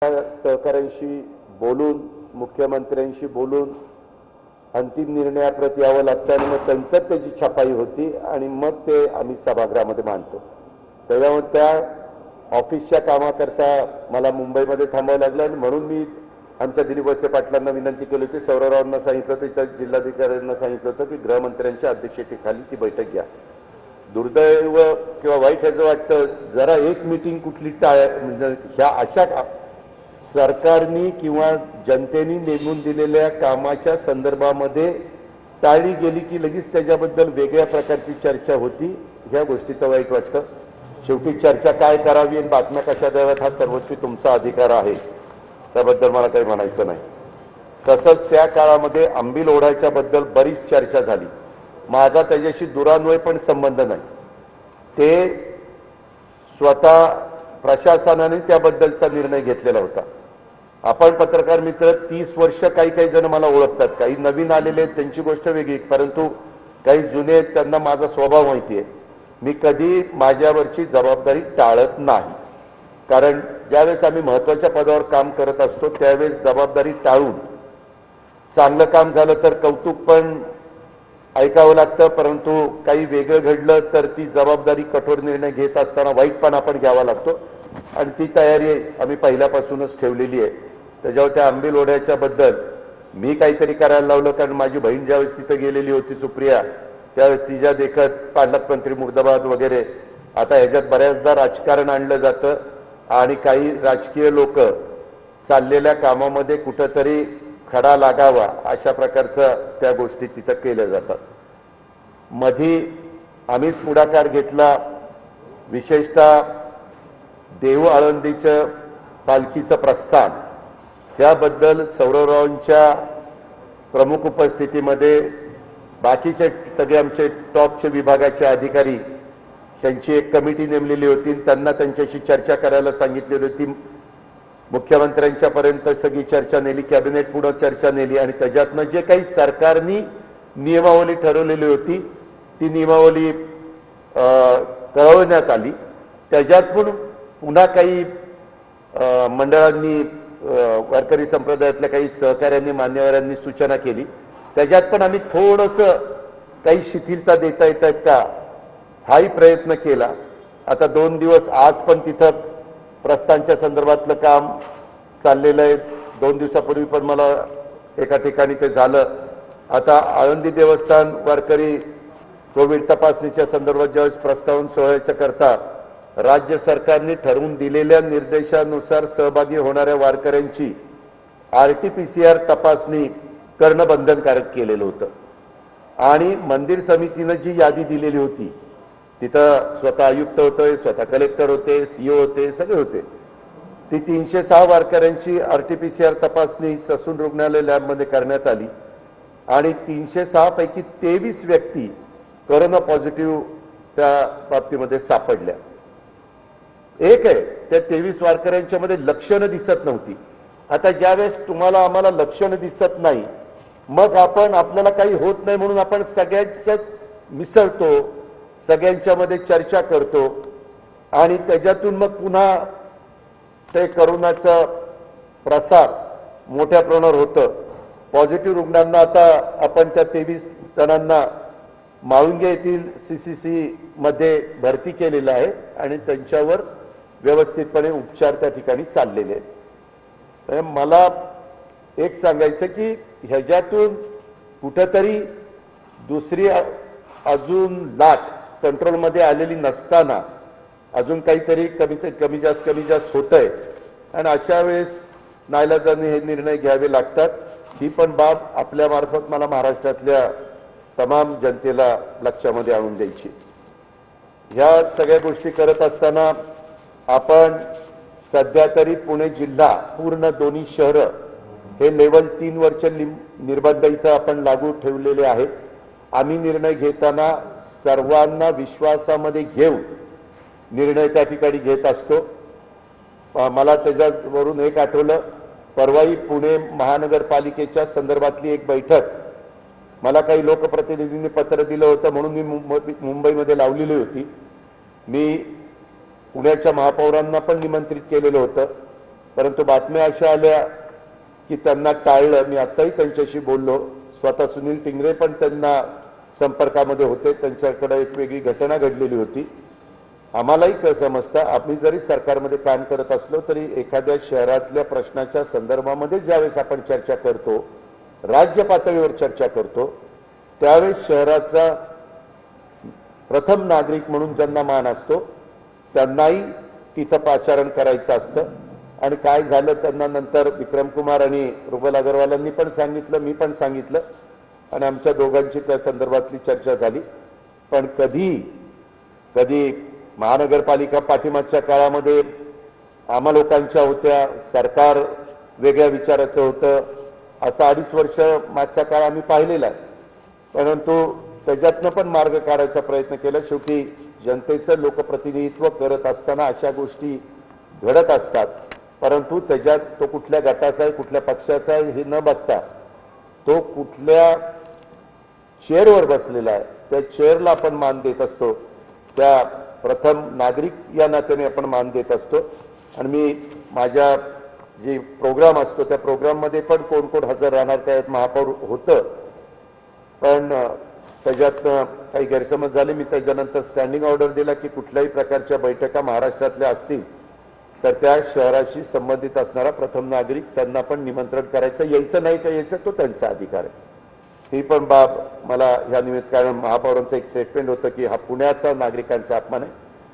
सहकाऱ्यांशी बोलून मुख्यमंत्र्यांशी बोलून अंतिम निर्णयाप्रती यावं लागतं आणि मग नंतर त्याची छपाई होती आणि मग ते आम्ही सभागृहामध्ये मांडतो। त्यामुळे त्या ऑफिसच्या कामाकरता मला मुंबईमध्ये थांबावं लागलं आणि म्हणून मी आमच्या दिलीप वळसे पाटलांना विनंती केली होती, सौरवरावांना सांगितलं होतं, इतर जिल्हाधिकाऱ्यांना सांगितलं होतं की गृहमंत्र्यांच्या अध्यक्षतेखाली ती बैठक घ्या। दुर्दैव किंवा वाईट ह्याचं वाटतं जरा एक मीटिंग कुठली म्हणजे ह्या अशा सरकारनी किंवा जनतेने नेमून दिलेल्या कामाच्या संदर्भामध्ये टाळली गेली की लगेच त्याच्याबद्दल वेगळ्या प्रकारची चर्चा होती। ह्या गोष्टीचं वाईट वाटतं। शेवटी चर्चा काय करावी आणि बातम्या कशा द्याव्यात हा सर्वस्वी तुमचा अधिकार आहे, त्याबद्दल मला काही म्हणायचं नाही। तसंच त्या काळामध्ये आंबील ओढ्याच्या बद्दल बरीच चर्चा झाली। माझा त्याच्याशी दुरान्वय पण संबंध नाही, ते स्वतः प्रशासनाने त्याबद्दलचा निर्णय घेतलेला होता। आपण पत्रकार मित्र 30 वर्ष काही जण मला ओळखतात, काही नवीन आलेले त्यांची गोष्ट वेगळी, परंतु काही जुने त्यांना माझा स्वभाव माहिती आहे। मी कधी माझ्यावरची जबाबदारी टाळत नाही, कारण ज्यावेळेस आम्ही महत्त्वाच्या पदावर काम करत असतो त्यावेळेस जबाबदारी टाळून चांगलं काम झालं तर कौतुक पण ऐकावं लागतं, परंतु काही वेगळं घडलं तर ती जबाबदारी कठोर निर्णय घेत असताना वाईट पण आपण घ्यावा लागतो आणि ती तयारी आम्ही पहिल्यापासूनच ठेवलेली आहे। त्याच्यावर त्या आंबील ओढ्याच्या बद्दल मी काहीतरी करायला लावलं, कारण माझी बहीण ज्यावेळेस तिथे गेलेली होती सुप्रिया, त्यावेळेस तिच्या देखत पालकमंत्री मुर्दाबाद वगैरे, आता ह्याच्यात बऱ्याचदा राजकारण आणलं जातं आणि काही राजकीय लोक चाललेल्या कामामध्ये कुठंतरी खडा लागावा अशा प्रकारच्या त्या गोष्टी तिथं केल्या जातात। मधी आम्हीच पुढाकार घेतला, विशेषतः देहू आळंदीचं पालखीचं प्रस्थान, त्याबद्दल सौरवरावांच्या प्रमुख उपस्थितीमध्ये बाकीचे सगळे आमचे टॉपचे विभागाचे अधिकारी त्यांची एक कमिटी नेमलेली होती, त्यांना त्यांच्याशी चर्चा करायला सांगितलेली होती। मुख्यमंत्र्यांच्यापर्यंत सगळी चर्चा नेली, कॅबिनेट पुढे चर्चा नेली आणि त्याच्यातनं जे काही सरकारनी नियमावली ठरवलेली होती ती नियमावली कळवण्यात आली। त्याच्यात पण पुन्हा काही मंडळांनी वारकरी संप्रदायातल्या काही सहकाऱ्यांनी मान्यवरांनी सूचना केली, त्याच्यात पण आम्ही थोडंसं काही शिथिलता देता येतात का हाही प्रयत्न केला। आता 2 दिवस आज पण तिथं प्रस्थानच्या संदर्भातलं काम चाललेलं आहे। 2 दिवसापूर्वी पण मला एका ठिकाणी ते झालं। आता आळंदी देवस्थान वारकरी कोविड तपासणीच्या संदर्भात ज्यावेळेस प्रस्तावना सोहळ्याच्या करता राज्य सरकारने ठरवून दिलेल्या निर्देशानुसार सहभागी होणाऱ्या वारकऱ्यांची RT-PCR तपासणी करणं बंधनकारक केलेलं होतं आणि मंदिर समितीनं जी यादी दिलेली होती तिथं स्वतः आयुक्त होते, स्वतः कलेक्टर होते, CEO होते, सगळे होते। ती 306 वारकऱ्यांची RT-PCR तपासणी ससून रुग्णालय लॅबमध्ये करण्यात आली आणि 306 पैकी 23 व्यक्ती कोरोना पॉझिटिव्ह त्या बाबतीमध्ये सापडल्या। एक आहे त्या 23 वारकऱ्यांच्या मध्ये लक्षणं दिसत नव्हती। आता ज्यावेळेस तुम्हाला आम्हाला लक्षणं दिसत नाही, मग आपण आपल्याला काही होत नाही म्हणून आपण सगळ्यांच्यात मिसळतो, सगळ्यांच्यामध्ये चर्चा करतो आणि त्याच्यातून मग पुन्हा ते कोरोनाचा प्रसार मोठ्या प्रमाणावर होतं। पॉझिटिव्ह रुग्णांना आता आपण त्या 23 जणांना माळुंगे येथील CCC मध्ये भरती केलेलं आहे आणि त्यांच्यावर व्यवस्थितपणे उपचार त्या ठिकाणी चाललेले आहेत। मला एक सांगायचं की ह्याच्यातून कुठेतरी दुसरी अजून लाट कंट्रोलमध्ये आलेली नसताना अजून काहीतरी कमी जास्त होतंय आणि अशा वेळेस नाईलाजाने हे निर्णय घ्यावे लागतात। ही पण बाब आपल्या मार्फत मला महाराष्ट्रातल्या तमाम जनतेला लक्षामध्ये आणून द्यायची। ह्या सगळ्या गोष्टी करत असताना आपण सध्या तरी पुणे जिल्हा पूर्ण दोन्ही शहरं हे लेवल 3 वरचे निर्बंध इथं आपण लागू ठेवलेले आहेत। आम्ही निर्णय घेताना सर्वांना विश्वासामध्ये घेऊन निर्णय त्या ठिकाणी घेत असतो। मला त्याच्यावरून एक आठवलं, परवाई पुणे महानगरपालिकेच्या संदर्भातली एक बैठक मला काही लोकप्रतिनिधींनी पत्र दिलं होतं म्हणून मी मुंबईमध्ये लावलेली होती। मी पुण्याच्या महापौरांना पण निमंत्रित केलेलं होतं, परंतु बातम्या अशा आल्या की त्यांना टाळलं. मी आत्ताही त्यांच्याशी बोललो, स्वतः सुनील टिंगरे पण त्यांना संपर्कामध्ये होते, त्यांच्याकडे एक वेगळी घटना घडलेली होती. आम्हालाही समजतं, आम्ही जरी सरकारमध्ये काम करत असलो तरी एखाद्या शहरातल्या प्रश्नाच्या संदर्भामध्ये ज्यावेळेस आपण चर्चा करतो, राज्य पातळीवर चर्चा करतो, त्यावेळेस शहराचा प्रथम नागरिक म्हणून ज्यांना मान असतो त्यांनाही तिथं पाचारण करायचं असतं. आणि काय झालं त्यांना नंतर विक्रम कुमार आणि रुबल अग्रवालांनी पण सांगितलं, मी पण सांगितलं आणि आमच्या दोघांची त्या संदर्भातली चर्चा झाली. पण कधी महानगरपालिका पाठीमागच्या काळामध्ये आम्हा लोकांच्या होत्या, सरकार वेगळ्या विचाराचं होतं, असं 2.5 वर्ष मागचा काळ आम्ही पाहिलेला आहे. परंतु त्याच्यातनं पण मार्ग काढायचा प्रयत्न केला. शेवटी जनतेचं लोकप्रतिनिधित्व करत असताना अशा गोष्टी घडत असतात, परंतु त्याच्यात तो कुठल्या गटाचा आहे, कुठल्या पक्षाचा आहे हे न बघता तो कुठल्या चेअरवर बसलेला आहे त्या चेअरला आपण मान देत असतो, त्या प्रथम नागरिक या नात्याने आपण मान देत असतो. आणि मी माझ्या जे प्रोग्राम असतो त्या प्रोग्राममध्ये पण कोण कोण हजर राहणार त्यात महापौर होतं, पण त्याच्यात काही गैरसमज झाले. मी त्याच्यानंतर स्टँडिंग ऑर्डर दिला की कुठल्याही प्रकारच्या बैठका महाराष्ट्रातल्या असतील तर त्या शहराशी संबंधित असणारा प्रथम नागरिक त्यांना पण निमंत्रण करायचं, यायचं नाही का यायचं तो त्यांचा अधिकार आहे. ही पण बाब मला ह्या निमित्तानं महापौरांचं एक स्टेटमेंट होतं की हा पुण्याचा नागरिकांचा अपमान आहे.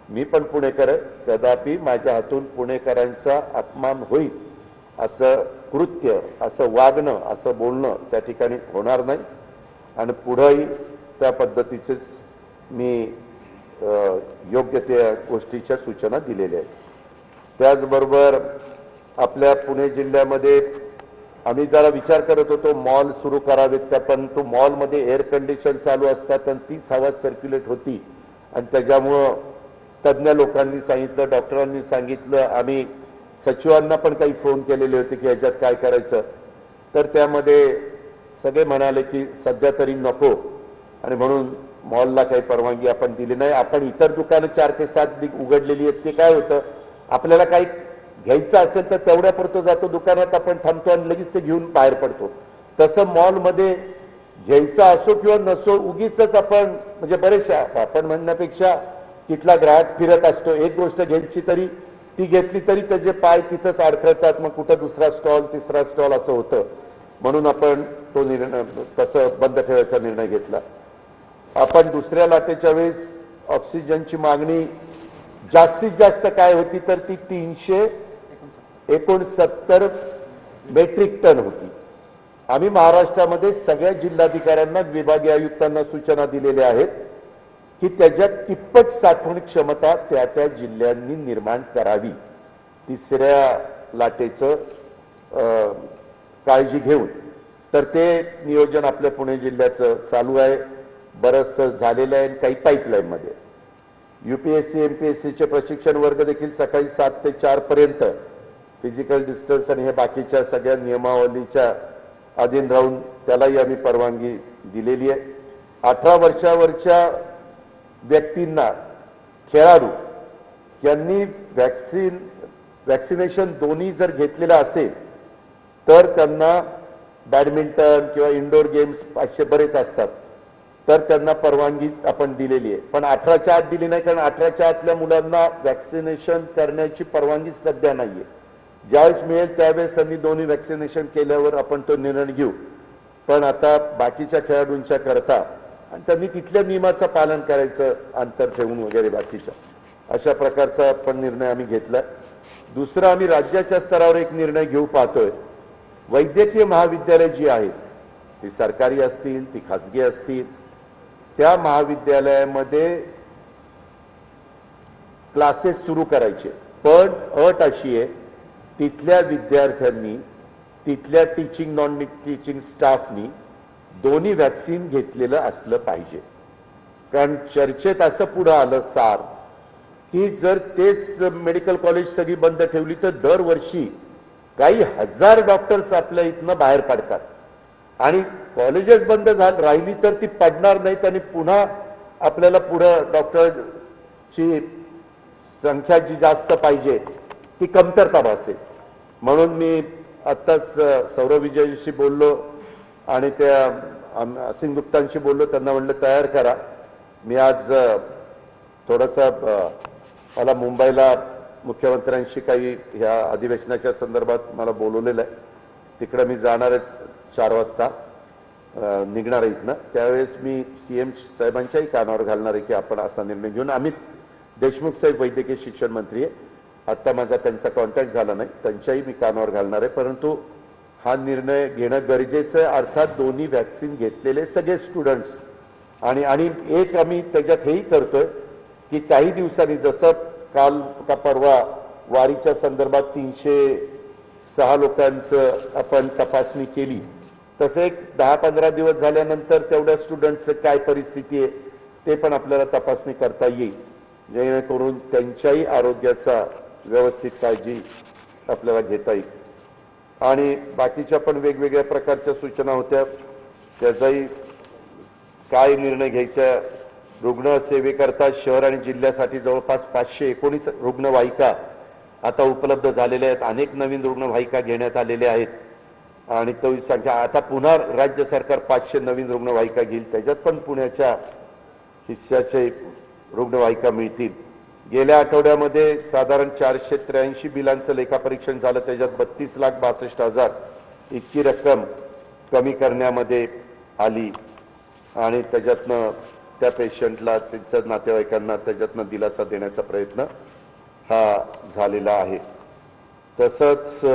मी पण पुणेकर आहे, कदापि माझ्या हातून पुणेकरांचा अपमान होईल असं कृत्य, असं वागणं, असं बोलणं त्या ठिकाणी होणार नाही. आणि पुढेही त्या पद्धतीचेच मी योग्य त्या गोष्टीच्या सूचना दिलेल्या आहेत. त्याचबरोबर आपल्या पुणे जिल्ह्यामध्ये आम्ही जरा विचार करत होतो मॉल सुरू करावेत का, पण तो मॉलमध्ये एअर कंडिशन चालू असतात आणि तीच हवा सर्क्युलेट होती आणि त्याच्यामुळं तज्ज्ञ लोकांनी सांगितलं, डॉक्टरांनी सांगितलं, आम्ही सचिवांना पण काही फोन केलेले होते की याच्यात काय करायचं, तर त्यामध्ये सगळे म्हणाले की सध्या तरी नको आणि म्हणून मॉलला काही परवानगी आपण दिली नाही. आपण इतर दुकानं 4 ते 7 उघडलेली आहेत, ते काय होतं आपल्याला काही घ्यायचं असेल तर तेवढ्यापुरतं जातो दुकानात, आपण थांबतो आणि लगेच ते घेऊन बाहेर पडतो. तसं मॉलमध्ये घ्यायचं असो किंवा नसो उगीच आपण म्हणजे बरेचशा आपण म्हणण्यापेक्षा तिथला ग्राहक फिरत असतो, एक गोष्ट घ्यायची तरी ती घेतली तरी त्याचे पाय तिथंच अडखळतात, मग कुठं दुसरा स्टॉल तिसरा स्टॉल असं होतं. म्हणून आपण तो निर्णय तसं बंद ठेवायचा निर्णय घेतला. आपण दुसऱ्या लाटेच्या वेळेस ऑक्सिजनची मागणी जास्तीत जास्त काय होती तर ती 369 मेट्रिक टन होती. आम्ही महाराष्ट्रामध्ये सगळ्या जिल्हाधिकाऱ्यांना, विभागीय आयुक्तांना सूचना दिलेल्या आहेत की त्याच्यात तिप्पट साठवण क्षमता त्या त्या जिल्ह्यांनी निर्माण करावी. तिसऱ्या लाटेचं काळजी घेऊन तर ते नियोजन आपल्या पुणे जिल्ह्याचं चालू आहे, बरंच झालेलं आहे. काही पाईपलाईनमध्ये UPSC MPSCचे प्रशिक्षण वर्ग देखील सकाळी 7 ते 4 पर्यंत फिजिकल डिस्टन्स आणि हे बाकीच्या सगळ्या नियमावलीच्या अधीन राहून त्यालाही आम्ही परवानगी दिलेली आहे. 18 वर्षावरच्या व्यक्तींना, खेळाडू यांनी वॅक्सिनेशन दोन्ही जर घेतलेलं असेल तर त्यांना बॅडमिंटन किंवा इंडोर गेम्स असे बरेच असतात तर त्यांना परवानगी आपण दिलेली आहे. पण 18च्या आत दिली नाही, कारण 18च्या आतल्या मुलांना वॅक्सिनेशन करण्याची परवानगी सध्या नाहीये. ज्यावेळेस मिळेल त्यावेळेस त्यांनी दोन्ही वॅक्सिनेशन केल्यावर आपण तो निर्णय घेऊ. पण आता बाकीच्या खेळाडूंच्या करता आणि त्यांनी तिथल्या नियमाचं पालन करायचं, अंतर ठेवून वगैरे बाकीच्या अशा प्रकारचा पण निर्णय आम्ही घेतला. दुसरा, आम्ही राज्याच्या स्तरावर एक निर्णय घेऊ पाहतोय. वैद्यकीय महाविद्यालय जी आहेत ती सरकारी असतील, ती खासगी असतील, त्या महाविद्यालयामध्ये क्लासेस सुरू करायचे. पण अट अशी आहे तिथल्या विद्यार्थ्यांनी, तिथल्या टीचिंग नॉन टीचिंग स्टाफनी दोन्ही वॅक्सिन घेतलेलं असलं पाहिजे. कारण चर्चेत असं पुढं आलं सार की जर तेच मेडिकल कॉलेज सगळी बंद ठेवली तर दरवर्षी काही हजार डॉक्टर्स आपल्या इथनं बाहेर पडतात आणि कॉलेजेस बंद राहिली तर ती पडणार नाहीत आणि पुन्हा आपल्याला पुढं डॉक्टरची संख्या जी जास्त पाहिजे ती कमतरता भासेल. म्हणून मी आत्ताच सौरभ विजयशी बोललो आणि त्या असिंग गुप्तांशी बोललो, त्यांना म्हणलं तयार करा. मी आज थोडंसं मला मुंबईला मुख्यमंत्र्यांशी काही ह्या अधिवेशनाच्या संदर्भात मला बोलवलेलं आहे. तिकडे मी जाणारच 4 वाजता निघणार आहे इथनं. त्यावेळेस मी CM साहेबांच्याही कानावर घालणार आहे की आपण असा निर्णय घेऊन. अमित देशमुख साहेब वैद्यकीय शिक्षण मंत्री आहे, आता माझा त्यांचा कॉन्टॅक्ट झाला नाही, त्यांच्याही मी कानावर घालणार आहे. परंतु हा निर्णय घेणं गरजेचं आहे. अर्थात दोन्ही वॅक्सिन घेतलेले सगळे स्टुडंट्स आणि एक आम्ही त्याच्यात हेही करतोय की काही दिवसांनी, जसं काल का परवा वारीच्या संदर्भात 306 लोकांचं आपण तपासणी केली, तसे एक 10-15 दिवस झाल्यानंतर तेवढ्या स्टुडंट्सचं काय परिस्थिती आहे ते पण आपल्याला तपासणी करता येईल, जेणेकरून त्यांच्याही आरोग्याचा व्यवस्थित काळजी आपल्याला घेता येईल. आणि बाकीच्या पण वेगवेगळ्या प्रकारच्या सूचना होत्या, त्याचाही काय निर्णय घ्यायचा. रुग्णसेवेकरता शहर आणि जिल्ह्यासाठी जवळपास 519 रुग्णवाहिका आता उपलब्ध झालेल्या आहेत. अनेक नवीन रुग्णवाहिका घेण्यात आलेल्या आहेत आणि तो संख्या आता पुन्हा राज्य सरकार 500 नवीन रुग्णवाहिका घेईल. त्याच्यात पण पुण्याच्या हिस्साचे रुग्णवाहिका मिळतील. गेल्या आठवड्यामध्ये साधारण 483 बिलांचं लेखापरीक्षण झालं, त्याच्यात 32,62,000 इतकी रक्कम कमी करण्यामध्ये आली आणि त्याच्यातनं त्या पेशंटला, त्यांच्या नातेवाईकांना त्याच्यातनं दिलासा देण्याचा प्रयत्न हा झालेला आहे. तसंच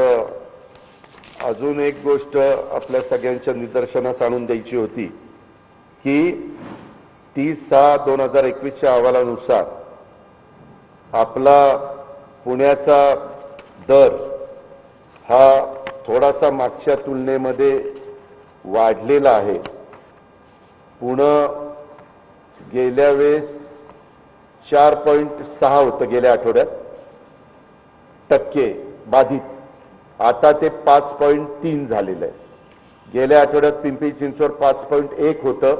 अजून एक गोष्ट आपल्या सगळ्यांच्या निदर्शनास आणून द्यायची होती की 30/6/2021च्या अहवालानुसार आपला पुण्याचा दर हा थोडासा मागच्या तुलनेमध्ये वाढलेला आहे. पुणे गेल्या वेळेस 4.6 होतं गेल्या आठवड्यात टक्के बाधित, आता ते 5.3 झालेलं आहे. गेल्या आठवड्यात पिंपरी चिंचवड 5.1 होतं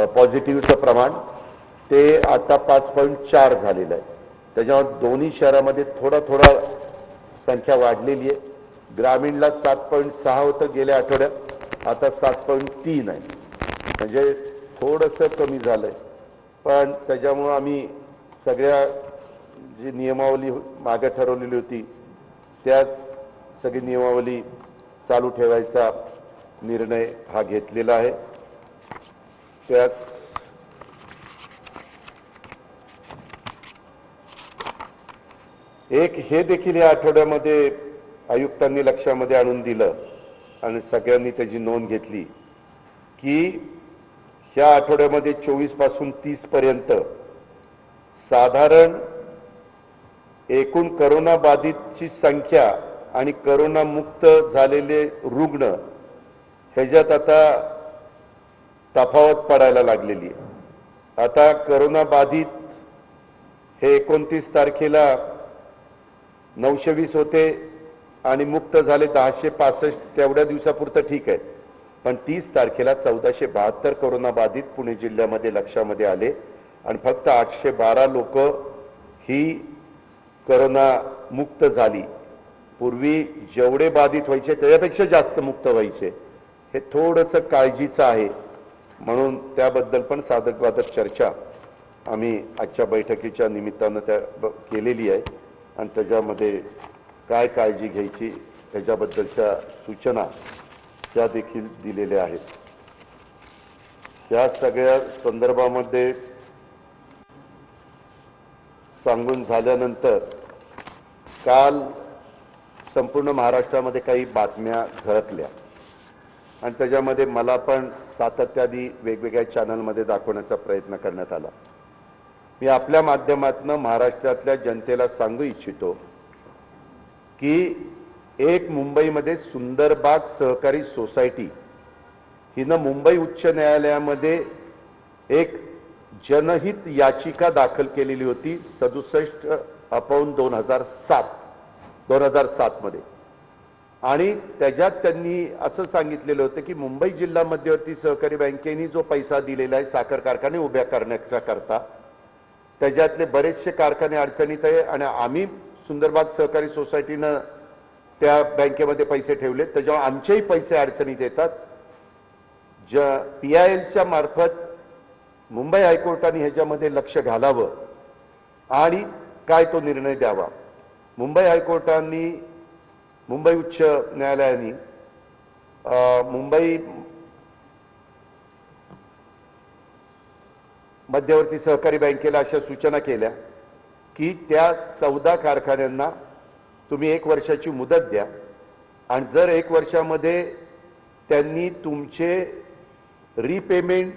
पॉझिटिव्हचं प्रमाण, ते आता 5.4 झालेलं आहे. त्याच्यामुळे दोन्ही शहरामध्ये थोडा संख्या वाढलेली आहे. ग्रामीणला 7.6 होतं गेल्या आठवड्यात, आता 7.3 आहे, म्हणजे थोडंसं कमी झालंय. पण त्याच्यामुळं आम्ही सगळ्या जी नियमावली मागे ठरवलेली होती त्याच सगळी नियमावली चालू ठेवायचा निर्णय हा घेतलेला आहे. त्याच एक हे देखील या आठवड्यामध्ये आयुक्तांनी लक्षामध्ये आणून दिलं आणि सगळ्यांनी त्याची नोंद घेतली की ह्या आठवड्यामध्ये 24 पासून 30 पर्यंत साधारण एकूण करोना बाधितची संख्या आणि करोना मुक्त झालेले रुग्ण ह्याच्यात आता तफावत पडायला लागलेली आहे. आता करोना बाधित हे 29 तारखेला 920 होते आणि मुक्त झाले 1065, तेवढ्या दिवसापुरतं ठीक आहे. पण 30 तारखेला 1472 करोना बाधित पुणे जिल्ह्यामध्ये लक्षामध्ये आले आणि फक्त 812 लोक ही करोना मुक्त झाली. पूर्वी जेवढे बाधित व्हायचे त्याच्यापेक्षा जास्त मुक्त व्हायचे. हे थोडंसं काळजीचं आहे, म्हणून त्याबद्दल पण साधक-बाधक चर्चा आम्ही आजच्या बैठकीच्या निमित्तानं केलेली आहे आणि त्याच्यामध्ये काय काळजी घ्यायची त्याच्याबद्दलच्या सूचना त्या देखील दिलेल्या आहेत. या सगळ्या संदर्भामध्ये सांगून झाल्यानंतर काल संपूर्ण महाराष्ट्रामध्ये काही बातम्या झळकल्या आणि त्याच्यामध्ये मला पण सातत्याने वेगवेगळ्या चॅनलमध्ये दाखवण्याचा प्रयत्न करण्यात आला. मी आपल्या माध्यमातून महाराष्ट्रातल्या जनतेला सांगू इच्छितो की एक मुंबईमध्ये सुंदरबाग सहकारी सोसायटी हिनं मुंबई उच्च न्यायालयामध्ये एक जनहित याचिका दाखल केलेली होती 67/2007 मध्ये आणि त्याच्यात त्यांनी असं सांगितलेलं होतं की मुंबई जिल्हा मध्यवर्ती सहकारी बँकेने जो पैसा दिलेला आहे साखर कारखाने उभ्या करण्याच्या करता, त्याच्यातले बरेचसे कारखाने अडचणीत आहे आणि आम्ही सुंदरबाग सहकारी सोसायटीनं त्या बँकेमध्ये पैसे ठेवले, त्याच्यामुळे आमचेही पैसे अडचणीत येतात. PILच्या मार्फत मुंबई हायकोर्टाने ह्याच्यामध्ये लक्ष घालावं आणि काय तो निर्णय द्यावा. मुंबई हायकोर्टाने, मुंबई उच्च न्यायालयाने मुंबई मध्यवर्ती सहकारी बँकेला अशा सूचना केल्या की त्या 14 कारखान्यांना तुम्ही 1 वर्षाची मुदत द्या आणि जर 1 वर्षामध्ये त्यांनी तुमचे रीपेमेंट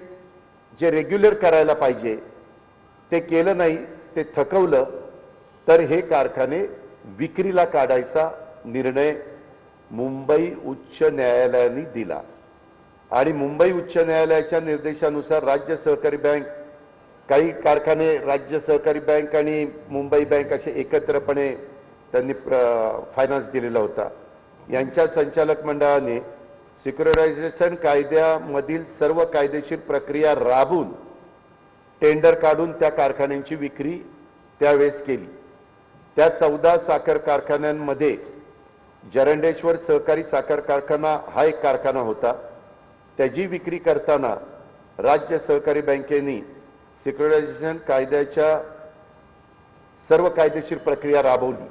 जे रेग्युलर करायला पाहिजे ते केलं नाही, ते थकवलं, तर हे कारखाने विक्रीला काढायचा निर्णय मुंबई उच्च न्यायालयाने दिला. आणि मुंबई उच्च न्यायालयाच्या निर्देशानुसार राज्य सहकारी बँक, काही कारखाने राज्य सहकारी बँक आणि मुंबई बँक असे एकत्रपणे त्यांनी फायनान्स दिलेला होता. यांच्या संचालक मंडळाने सिक्युरिटायझेशन कायद्यामधील सर्व कायदेशीर प्रक्रिया राबवून टेंडर काढून त्या कारखान्यांची विक्री त्यावेळेस केली. त्या 14 साखर कारखान्यांमध्ये जरंडेश्वर सहकारी साखर कारखाना हा एक कारखाना होता. त्याची विक्री करताना राज्य सहकारी बँकेने सिक्युरिटायझेशन कायद्याच्या सर्व कायदेशीर प्रक्रिया राबवली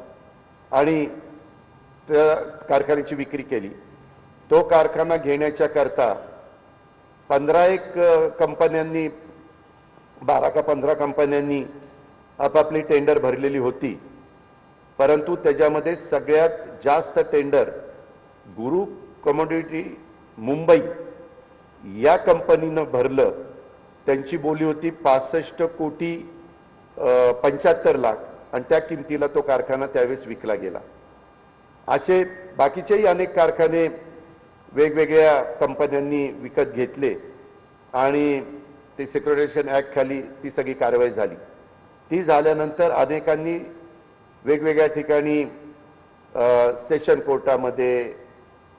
आणि त्या कारखान्याची विक्री केली. तो कारखाना घेण्याच्या करता 15 कंपन्यांनी, 12 का 15 कंपन्यांनी आपापली टेंडर भरलेली होती. परंतु त्याच्यामध्ये सगळ्यात जास्त टेंडर गुरु कमोडिटी मुंबई या कंपनीनं भरलं. त्यांची बोली होती 65 कोटी 75 लाख आणि त्या किमतीला तो कारखाना त्यावेळेस विकला गेला. असे बाकीचेही अनेक कारखाने वेगवेगळ्या कंपन्यांनी विकत घेतले आणि ते सिक्युरिटायझेशन ॲक्ट खाली ती सगळी कारवाई झाली. ती झाल्यानंतर अनेकांनी वेगवेगळ्या ठिकाणी सेशन कोर्टामध्ये,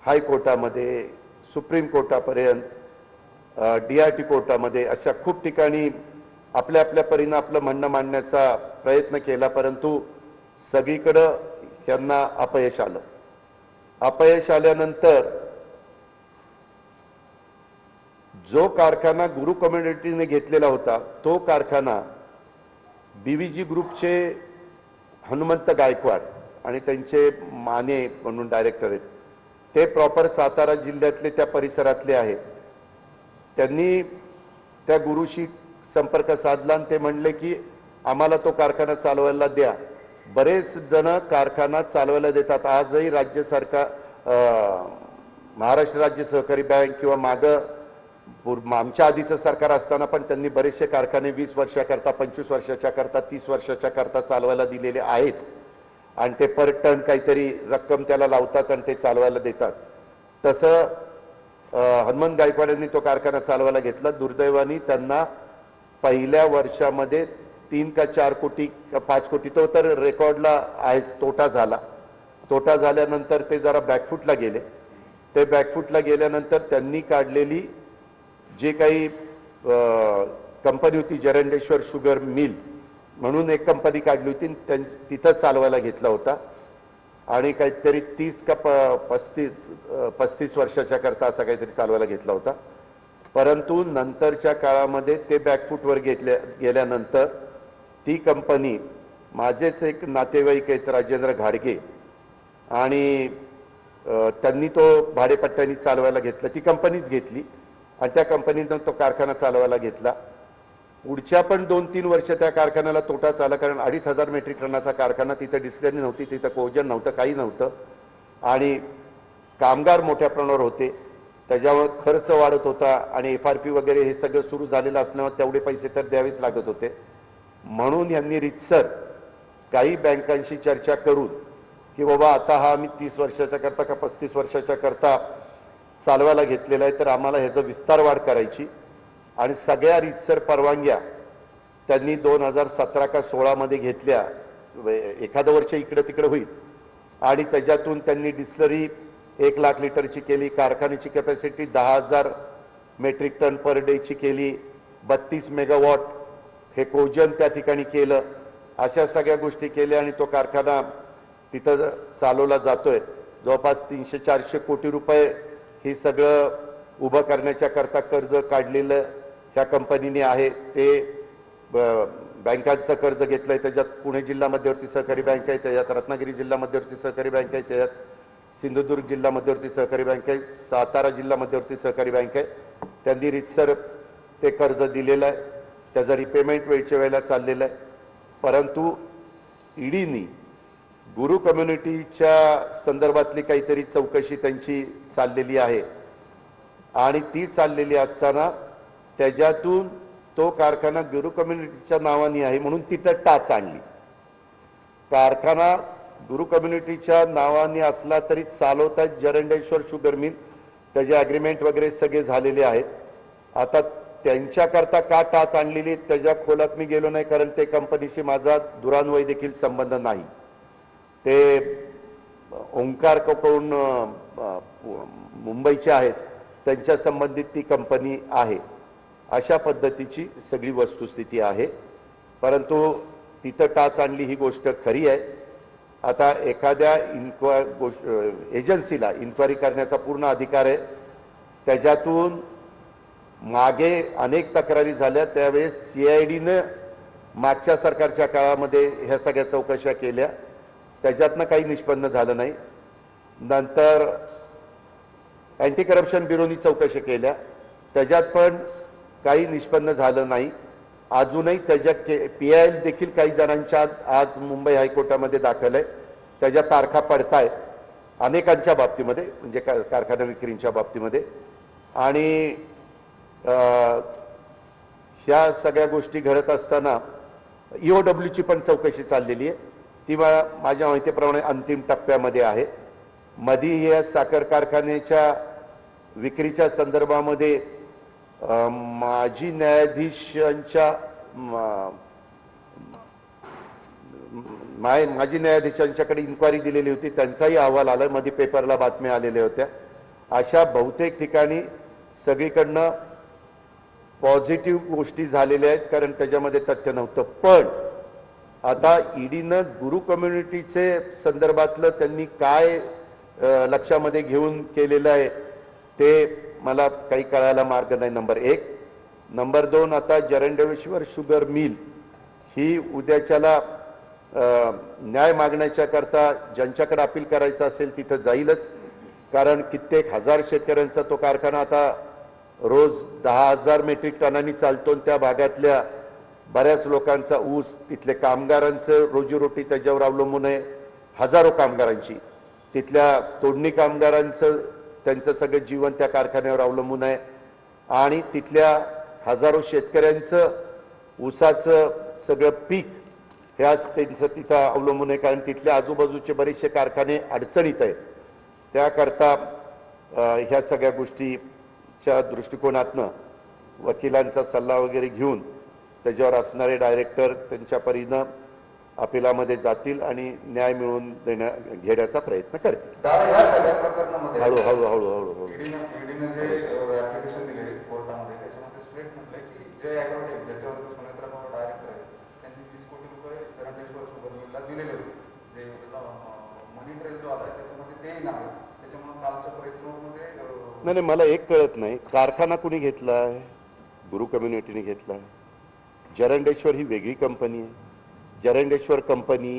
हायकोर्टामध्ये, सुप्रीम कोर्टापर्यंत, DRT कोर्टामध्ये अशा खूप ठिकाणी आपल्या आपल्या परीनं आपलं म्हणणं मांडण्याचा प्रयत्न केला. परंतु सगळीकडं त्यांना अपयश आलं. अपयश आल्यानंतर जो कारखाना गुरु कम्युनिटीने घेतलेला होता तो कारखाना BVG ग्रुपचे हनुमंत गायकवाड आणि त्यांचे माने म्हणून डायरेक्टर आहेत, ते प्रॉपर सातारा जिल्ह्यातले त्या परिसरातले आहेत. त्यांनी त्या गुरुशी संपर्क साधला आणि ते म्हणले की आम्हाला तो कारखाना चालवायला द्या. बरेच जण कारखाना चालवायला देतात. आजही राज्य सरकार, महाराष्ट्र राज्य सहकारी बँक किंवा मागं आमच्या आधीचं सरकार असताना पण त्यांनी बरेचसे कारखाने 20 वर्षाकरता, 25 वर्षाच्या करता, 30 वर्षाच्या करता चालवायला दिलेले आहेत आणि ते पर टन काहीतरी रक्कम त्याला लावतात आणि ते चालवायला देतात. तसं हनुमंत गायकवाड यांनी तो कारखाना चालवायला घेतला. दुर्दैवाने त्यांना पहिल्या वर्षामध्ये 3 का 4 कोटी का 5 कोटी तो तर रेकॉर्डला आहेच तोटा झाला. तोटा झाल्यानंतर ते जरा बॅकफूटला गेले. ते बॅकफूटला गेल्यानंतर त्यांनी काढलेली जे काही कंपनी होती, जरंडेश्वर शुगर मिल म्हणून एक कंपनी काढली होती, तिथं चालवायला घेतला होता आणि काहीतरी 30 का 35 वर्षाच्या करता असा काहीतरी चालवायला घेतला होता. परंतु नंतरच्या काळामध्ये ते बॅकफूटवर गेल्यानंतर ती कंपनी, माझेच एक नातेवाईक आहेत राजेंद्र घाडगे, आणि त्यांनी तो भाडेपट्ट्याने चालवायला घेतला. ती कंपनीच घेतली आणि त्या कंपनीनं तो कारखाना चालवायला घेतला. पुढच्या पण 2-3 वर्ष त्या कारखान्याला तोटाच आला, कारण 2,500 मेट्रिक टनाचा कारखाना, तिथं डिस्टिलरी नव्हती, तिथं कोजन नव्हतं, काही नव्हतं आणि कामगार मोठ्या प्रमाणावर होते. त्याच्यावर खर्च वाढत होता आणि FRP वगैरे हे सगळं सुरू झालेलं असल्यामुळे तेवढे पैसे तर द्यावेच लागत होते. म्हणून यांनी रितसर काही बँकांशी चर्चा करून की बाबा आता हा आम्ही 30 वर्षाच्या करता का 35 वर्षाच्या करता चालवायला घेतलेला आहे, तर आम्हाला ह्याचा विस्तार वाढ करायची. आणि सगळ्या रितसर परवानग्या त्यांनी 2017 का 16 मध्ये घेतल्या. एखादं वर्ष इकडे तिकडे होईल आणि त्याच्यातून त्यांनी डिस्टिलरी 1 लाख लिटरची केली, कारखान्याची कॅपॅसिटी 10,000 मेट्रिक टन पर डेची केली, 32 मेगावॉट हे कोजन त्या ठिकाणी केलं. अशा सगळ्या गोष्टी केल्या आणि तो कारखाना तिथं चालवला जातोय. जवळपास 300-400 कोटी रुपये हे सगळं उभं करण्याच्या करता कर्ज काढलेलं ह्या कंपनीने आहे। ते बँकांचं कर्ज घेतलंय, त्याच्यात पुणे जिल्हा मध्यवर्ती सहकारी बँक आहे, त्याच्यात रत्नागिरी जिल्हा मध्यवर्ती सहकारी बँक आहे, त्याच्यात सिंधुदुर्ग जिल्हा मध्यवर्ती सहकारी बँक आहे, सातारा जिल्हा मध्यवर्ती सहकारी बँक आहे। त्यांनी रितसर ते कर्ज दिलेलं आहे, त्याचं रिपेमेंट वेळच्या वेळेला चाललेलं आहे। परंतु ईडीनी गुरु कम्युनिटीच्या संदर्भातली काहीतरी चौकशी त्यांची चाललेली आहे आणि ती चाललेली असताना त्याच्यातून तो कारखाना गुरु कम्युनिटीच्या नावाने आहे म्हणून तिथं टाच आणली। कारखाना गुरु कम्युनिटीच्या नावाने असला तरी चालवतात जरंडेश्वर शुगर मिल, त्याचे ॲग्रीमेंट वगैरे सगळे झालेले आहेत। आता त्यांच्याकरता का टाच आणलेली त्याच्या खोलात मी गेलो नाही, कारण ते कंपनीशी माझा दुरान्वय देखील संबंध नाही। ते ओंकार करून मुंबईचे आहेत, त्यांच्या संबंधित ती कंपनी आहे। अशा पद्धतीची सगळी वस्तुस्थिती आहे, परंतु तिथं टाच आणली ही गोष्ट खरी आहे। आता एखाद्या एजन्सीला इन्क्वायरी करण्याचा पूर्ण अधिकार आहे। त्याच्यातून मागे अनेक तक्रारी झाल्या, त्यावेळेस CIDनं मागच्या सरकारच्या काळामध्ये ह्या सगळ्या चौकशा केल्या, त्याच्यातनं काही निष्पन्न झालं नाही। नंतर अँटी करप्शन ब्युरोनी चौकशा केल्या, त्याच्यात पण काही निष्पन्न झालं नाही। अजूनही त्याच्या PIL देखील काही जणांच्या आज मुंबई हायकोर्टामध्ये दाखल आहे, त्याच्या तारखा पडतायत अनेकांच्या बाबतीमध्ये, म्हणजे कारखाना विक्रींच्या बाबतीमध्ये। आणि ह्या सगळ्या गोष्टी घडत असताना EOWची पण चौकशी चाललेली आहे, ती माझ्या माहितीप्रमाणे अंतिम टप्प्यामध्ये आहे। मधी या साखर कारखान्याच्या विक्रीच्या संदर्भामध्ये माजी न्यायाधीशांच्याकडे इन्क्वायरी दिलेली होती, त्यांचाही अहवाल आला, मध्ये पेपरला बातम्या आलेल्या होत्या। अशा बहुतेक ठिकाणी सगळीकडनं पॉझिटिव्ह गोष्टी झालेल्या आहेत, कारण त्याच्यामध्ये तथ्य नव्हतं। पण आता ईडीनं गुरु कम्युनिटीचे संदर्भातलं त्यांनी काय लक्षामध्ये घेऊन केलेलं आहे ते मला काही कळायला मार्ग नाही, नंबर 1। नंबर 2, आता जरंडेश्वर शुगर मिल ही उद्याच्याला न्याय मागण्याच्या करता ज्यांच्याकडे अपील करायचं असेल तिथं जाईलच, कारण कित्येक हजार शेतकऱ्यांचा तो कारखाना आता रोज 10,000 मेट्रिक टनांनी चालतो। त्या भागातल्या बऱ्याच लोकांचा ऊस, तिथले कामगारांचं रोजीरोटी त्याच्यावर अवलंबून आहे, हजारो कामगारांची, तिथल्या तोडणी कामगारांचं त्यांचं सगळं जीवन त्या कारखान्यावर अवलंबून आहे। आणि तिथल्या हजारो शेतकऱ्यांचं ऊसाचं सगळं पीक ह्याच त्यांचं तिथं अवलंबून आहे, कारण तिथल्या आजूबाजूचे बरेचसे कारखाने अडचणीत आहेत। त्याकरता ह्या सगळ्या गोष्टीच्या दृष्टिकोनातनं वकिलांचा सल्ला वगैरे घेऊन त्याच्यावर असणारे डायरेक्टर त्यांच्या परीनं अपिलामध्ये जातील आणि न्याय मिळवून घेण्याचा प्रयत्न करतील। हळूहळू नाही, मला एक कळत नाही, कारखाना कुणी घेतलाय? गुरु कम्युनिटीने घेतलाय। जरंडेश्वर ही वेगळी कंपनी आहे। जरंडेश्वर कंपनी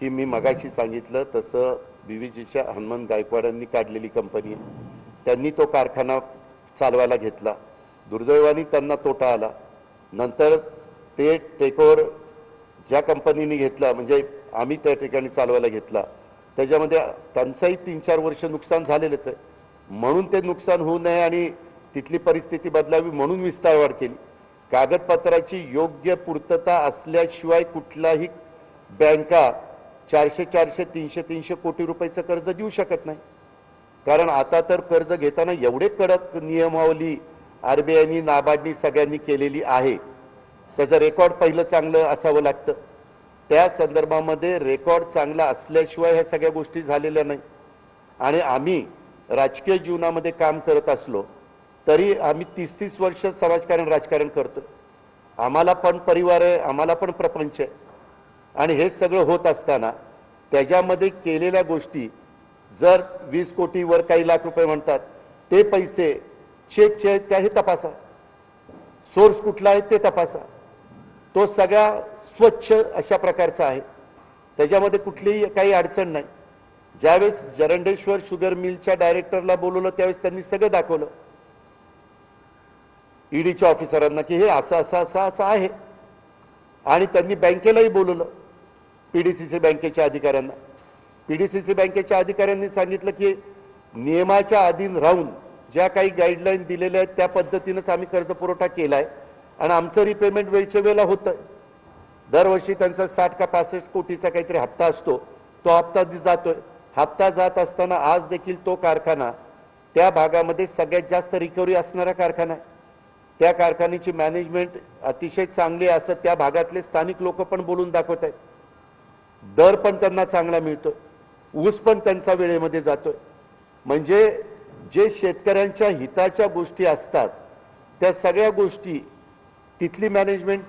ही मी मगाशी सांगितलं तसं BVGच्या हनुमंत गायकवाडांनी काढलेली कंपनी आहे। त्यांनी तो कारखाना चालवायला घेतला, दुर्दैवाने त्यांना तोटा आला। नंतर ते टेकओव्हर ज्या कंपनीने घेतला, म्हणजे आम्ही त्या ठिकाणी चालवायला घेतला, त्याच्यामध्ये त्यांचंही 3-4 वर्ष नुकसान झालेलंच आहे। म्हणून ते नुकसान होऊ नये आणि तिथली परिस्थिती बदलावी म्हणून विस्तारवाढ केली। कागदपत्राची योग्य पूर्तता असल्याशिवाय कुठलाही बँका 400-400, 300-300 कोटी रुपयाचं कर्ज देऊ शकत नाही, कारण आता तर कर्ज घेताना एवढे कडक नियमावली RBIनी, नाबार्डनी सगळ्यांनी केलेली आहे। त्याचं रेकॉर्ड पहिलं चांगलं असावं लागतं। त्या संदर्भामध्ये रेकॉर्ड चांगला असल्याशिवाय ह्या सगळ्या गोष्टी झालेल्या नाही। आणि आम्ही राजकीय जीवनामध्ये काम करत असलो तरी आम्ही 30-30 वर्ष समाजकारण राजकारण करतो। आम्हाला पण परिवार आहे, आम्हाला पण प्रपंच आहे, आणि हे सगळं होत असताना त्याच्यामध्ये केलेल्या गोष्टी जर 20 कोटीवर काही लाख रुपये म्हणतात, ते पैसे चेकचे आहेत का हे तपासा, सोर्स कुठला आहे ते तपासा. तो सगळा स्वच्छ अशा प्रकारचा आहे, त्याच्यामध्ये कुठलीही काही अडचण नाही. ज्यावेळेस जरंडेश्वर शुगर मिलच्या डायरेक्टरला बोलवलं त्यावेळेस त्यांनी सगळं दाखवलं ईडीच्या ऑफिसरांना की हे असं असं असं असं आहे. आणि त्यांनी बँकेलाही बोलवलं, पीडीसीसी बँकेच्या अधिकाऱ्यांना. पीडीसीसी बँकेच्या अधिकाऱ्यांनी सांगितलं की नियमाच्या अधीन राहून ज्या काही गाईडलाईन दिलेल्या आहेत त्या पद्धतीनेच आम्ही कर्ज पुरवठा केलाय आणि आमचं रिपेमेंट वेळच्या वेळेला होतं. दरवर्षी त्यांचा 60 का 65 कोटीचा काहीतरी हप्ता असतो, तो हप्ता जातोय. हप्ता जात असताना आज देखील तो कारखाना त्या भागामध्ये सगळ्यात जास्त रिकव्हरी असणारा कारखाना आहे. त्या कारखान्याची मॅनेजमेंट अतिशय चांगली आहे असं त्या भागातले स्थानिक लोक पण बोलून दाखवत आहेत. दर पण त्यांना चांगला मिळतोय, ऊस पण त्यांचा वेळेमध्ये जातोय. म्हणजे जे शेतकऱ्यांच्या हिताच्या गोष्टी असतात त्या सगळ्या गोष्टी तिथली मॅनेजमेंट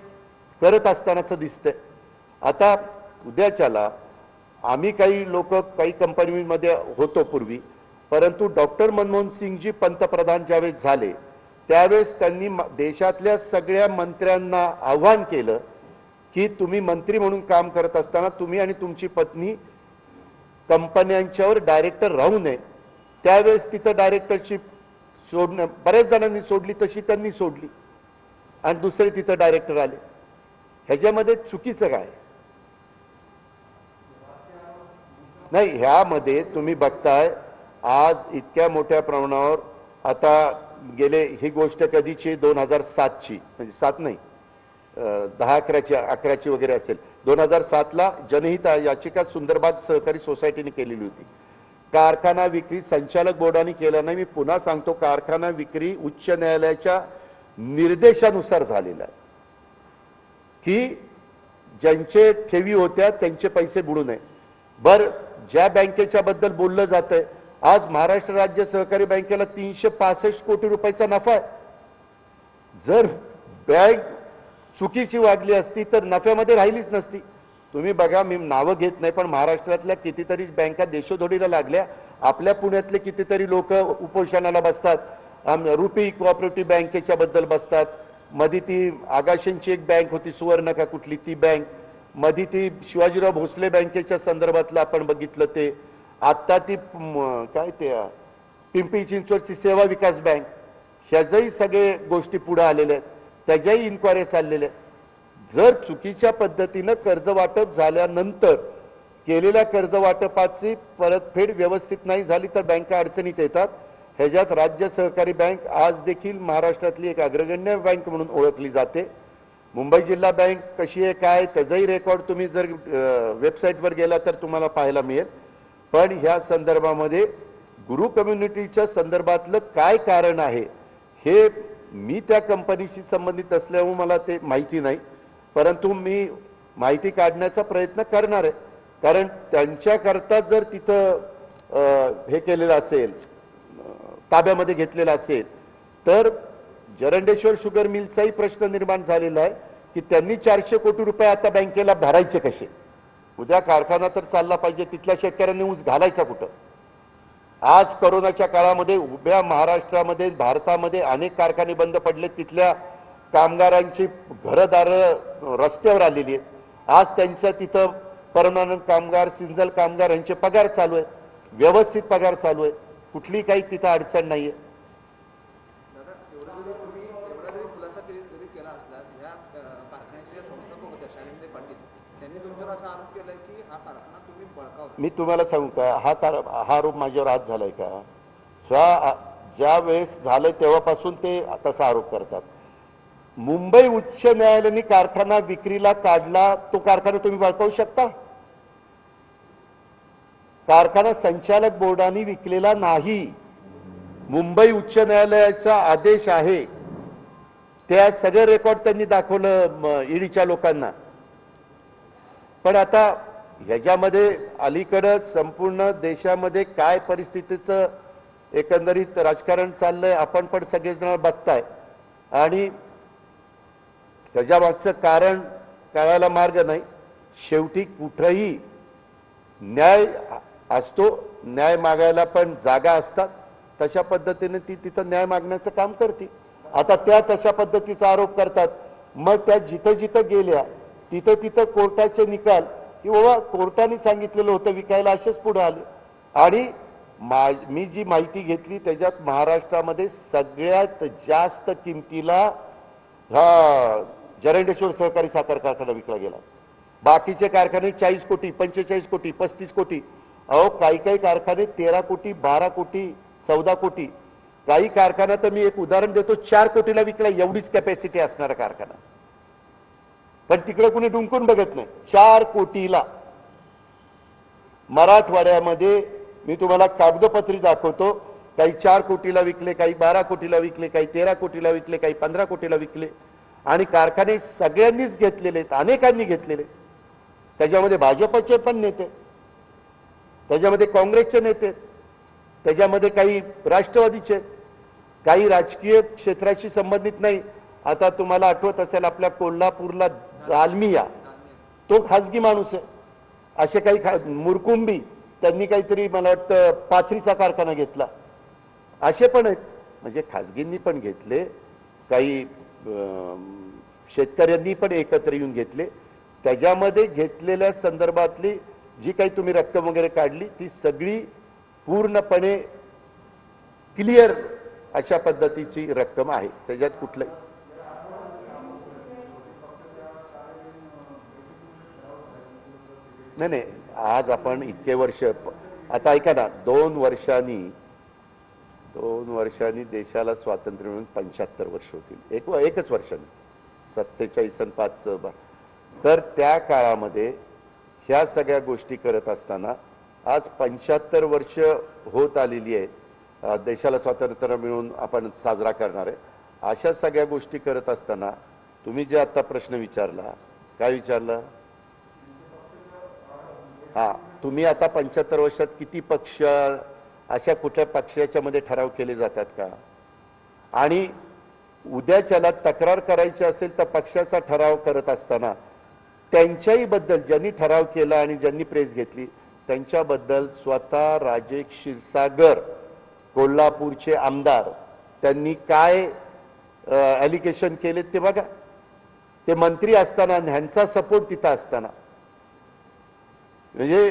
करत असतानाच दिसतंय. आता उद्याच्याला आम्ही काही लोक काही कंपनीमध्ये होतो पूर्वी, परंतु डॉक्टर मनमोहन सिंगजी पंतप्रधान ज्यावेळेस झाले त्यावेळेस त्यांनी देशातल्या सगळ्या मंत्र्यांना आव्हान केलं की तुम्ही मंत्री म्हणून काम करत असताना तुम्ही आणि तुमची पत्नी कंपन्यांच्यावर डायरेक्टर राहू नये. त्यावेळेस तिथं डायरेक्टरशिप सोडणं बऱ्याच जणांनी सोडली, तशी त्यांनी सोडली आणि दुसरे तिथं डायरेक्टर आले. ह्याच्यामध्ये चुकीचं काय नाही. ह्यामध्ये तुम्ही बघताय आज इतक्या मोठ्या प्रमाणावर आता गेले, ही गोष्ट कधीची 2007ची, म्हणजे 7 नाही 10-11ची 11ची वगैरे असेल. 2007ला जनहित याचिका सुंदरबाग सहकारी सोसायटीने केलेली होती. कारखाना विक्री संचालक बोर्डाने केला नाही. मी पुन्हा सांगतो, कारखाना विक्री उच्च न्यायालयाच्या निर्देशानुसार झालेला आहे की ज्यांचे ठेवी होत्या त्यांचे पैसे बुडू नये. बर, ज्या बँकेच्या बद्दल बोललं जातंय, आज महाराष्ट्र राज्य सहकारी बँकेला 365 कोटी रुपयाचा नफा आहे. जर बँक चुकीची वागली असती तर नफ्यामध्ये राहिलीच नसती. तुम्ही बघा, मी नावं घेत नाही, पण महाराष्ट्रातल्या कितीतरी बँका देशोधडीला लागल्या. आपल्या पुण्यातले कितीतरी लोक उपोषणाला बसतात. रुपी कोऑपरेटिव्ह बँकेच्या बद्दल बसतात. मध्ये ती आगाशांची एक बँक होती, सुवर्ण का कुठली ती बँक, मध्ये ती शिवाजीराव भोसले बँकेच्या संदर्भातलं आपण बघितलं ते. आता ती काय ते पिंपरी चिंचवडची सेवा विकास बँक, ह्याच्याही सगळे गोष्टी पुढे आलेल्या आहेत, त्याच्याही इन्क्वायरी चाललेल्या आहेत. जर चुकीच्या पद्धतीनं कर्ज वाटप झाल्यानंतर केलेल्या कर्ज वाटपाची परतफेड व्यवस्थित नाही झाली तर बँका अडचणीत येतात. ह्याच्यात राज्य सहकारी बँक आज देखील महाराष्ट्रातली एक अग्रगण्य बँक म्हणून ओळखली जाते. मुंबई जिल्हा बँक कशी आहे काय त्याचाही रेकॉर्ड तुम्ही जर वेबसाईटवर गेला तर तुम्हाला पाहायला मिळेल. पण ह्या संदर्भामध्ये गुरु कम्युनिटीच्या संदर्भातलं काय कारण आहे हे मी त्या कंपनीशी संबंधित असल्यामुळे मला ते माहिती नाही, परंतु मी माहिती काढण्याचा प्रयत्न करणार आहे. कारण त्यांच्याकरता जर तिथं हे केलेलं असेल, ताब्यामध्ये घेतलेलं असेल, तर जरंडेश्वर शुगर मिलचाही प्रश्न निर्माण झालेला आहे की त्यांनी 400 कोटी रुपये आता बँकेला भरायचे कसे. उद्या कारखाना तर चालला पाहिजे, तिथल्या शेतकऱ्यांनी ऊस घालायचा कुठं. आज कोरोनाच्या काळामध्ये उभ्या महाराष्ट्रामध्ये भारतामध्ये अनेक कारखाने बंद पडले, तिथल्या कामगारांची घरदारं रस्त्यावर आलेली आहेत. आज त्यांच्या तिथं परमनंट कामगार, सिजनल कामगार यांचे पगार चालू आहेत, व्यवस्थित पगार चालू आहे, कुठली काही तिथं अडचण नाहीये. मी तुम्हाला सांगू का, हा आरोप माझ्यावर आज झालाय का? ज्या वेळेस झालंय तेव्हापासून ते तसा आरोप करतात. मुंबई उच्च न्यायालयाने कारखाना विक्रीला काढला, तो कारखाना तुम्ही बळकावू शकता? कारखाना संचालक बोर्डाने विकलेला नाही, मुंबई उच्च न्यायालयाचा आदेश आहे. त्या सगळं रेकॉर्ड त्यांनी दाखवलं ईडीच्या लोकांना. पण आता ह्याच्यामध्ये अलीकडं संपूर्ण देशामध्ये काय परिस्थितीचं एकंदरीत राजकारण चाललंय आपण पण सगळेजण बघताय आणि त्याच्या मागचं कारण कळायला मार्ग नाही. शेवटी कुठंही न्याय असतो, न्याय मागायला पण जागा असतात, तशा पद्धतीने ती तिथं न्याय मागण्याचं काम करते. आता त्या तशा पद्धतीचा आरोप करतात, मग त्या जिथं जिथं गेल्या तिथं तिथं कोर्टाचे निकाल की बाबा कोर्टाने सांगितलेलं होतं विकायला, असेच पुढे आले. आणि मी जी माहिती घेतली त्याच्यात महाराष्ट्रामध्ये सगळ्यात जास्त किमतीला हा जरंडेश्वर सहकारी साखर कारखाना विकला गेला. बाकीचे कारखाने 40 कोटी, 45 कोटी, 35 कोटी. अहो काही काही कारखाने 13 कोटी, 12 कोटी, 14 कोटी. काही कारखाना तर मी एक उदाहरण देतो, 4 कोटीला विकला, एवढीच कॅपॅसिटी असणारा कारखाना. पण तिकडे कुणी डुंकून बघत नाही. 4 कोटीला. मराठवाड्यामध्ये मी तुम्हाला कागदोपत्री दाखवतो, काही 4 कोटीला विकले, काही 12 कोटीला विकले, काही 13 कोटीला विकले, काही 15 कोटीला विकले. आणि कारखाने सगळ्यांनीच घेतलेले आहेत, अनेकांनी घेतलेले. त्याच्यामध्ये भाजपचे पण नेते, त्याच्यामध्ये काँग्रेसचे नेते, त्याच्यामध्ये काही राष्ट्रवादीचे, काही राजकीय क्षेत्राशी संबंधित नाही. आता तुम्हाला आठवत असेल आपल्या कोल्हापूरला दालमिया, तो खासगी माणूस आहे. असे काही मुरकुंबी, त्यांनी काहीतरी मला वाटतं पाथरीचा कारखाना घेतला. असे पण आहेत, म्हणजे खासगींनी पण घेतले, काही शेतकऱ्यांनी पण एकत्र येऊन घेतले. त्याच्यामध्ये घेतलेल्या संदर्भातली जी काही तुम्ही रक्कम वगैरे काढली ती सगळी पूर्णपणे क्लिअर अशा पद्धतीची रक्कम आहे. त्याच्यात कुठलंही नाही. नाही, आज आपण इतके वर्ष, आता ऐका ना, 2 वर्षांनी देशाला स्वातंत्र्य मिळून 75 वर्ष होतील. एकच वर्षांनी 47 आणि 5. तर त्या काळामध्ये ह्या सगळ्या गोष्टी करत असताना आज 75 वर्ष होत आलेली आहेत. देशाला स्वातंत्र्य मिळून आपण साजरा करणार आहे. अशा सगळ्या गोष्टी करत असताना तुम्ही जे आता प्रश्न विचारला, काय विचारला? हा, तुम्ही आता 75 वर्षात किती पक्ष, अशा कुठल्या पक्षाच्या मध्ये ठराव केले जातात का? आणि उद्याच्याला तक्रार करायची असेल तर पक्षाचा ठराव करत असताना त्यांच्याही बद्दल ज्यांनी ठराव केला आणि ज्यांनी प्रेस घेतली त्यांच्याबद्दल स्वतः राजे क्षीरसागर कोल्हापूरचे आमदार त्यांनी काय ॲलिगेशन केले ते बघा. ते मंत्री असताना, ह्यांचा सपोर्ट तिथं असताना, म्हणजे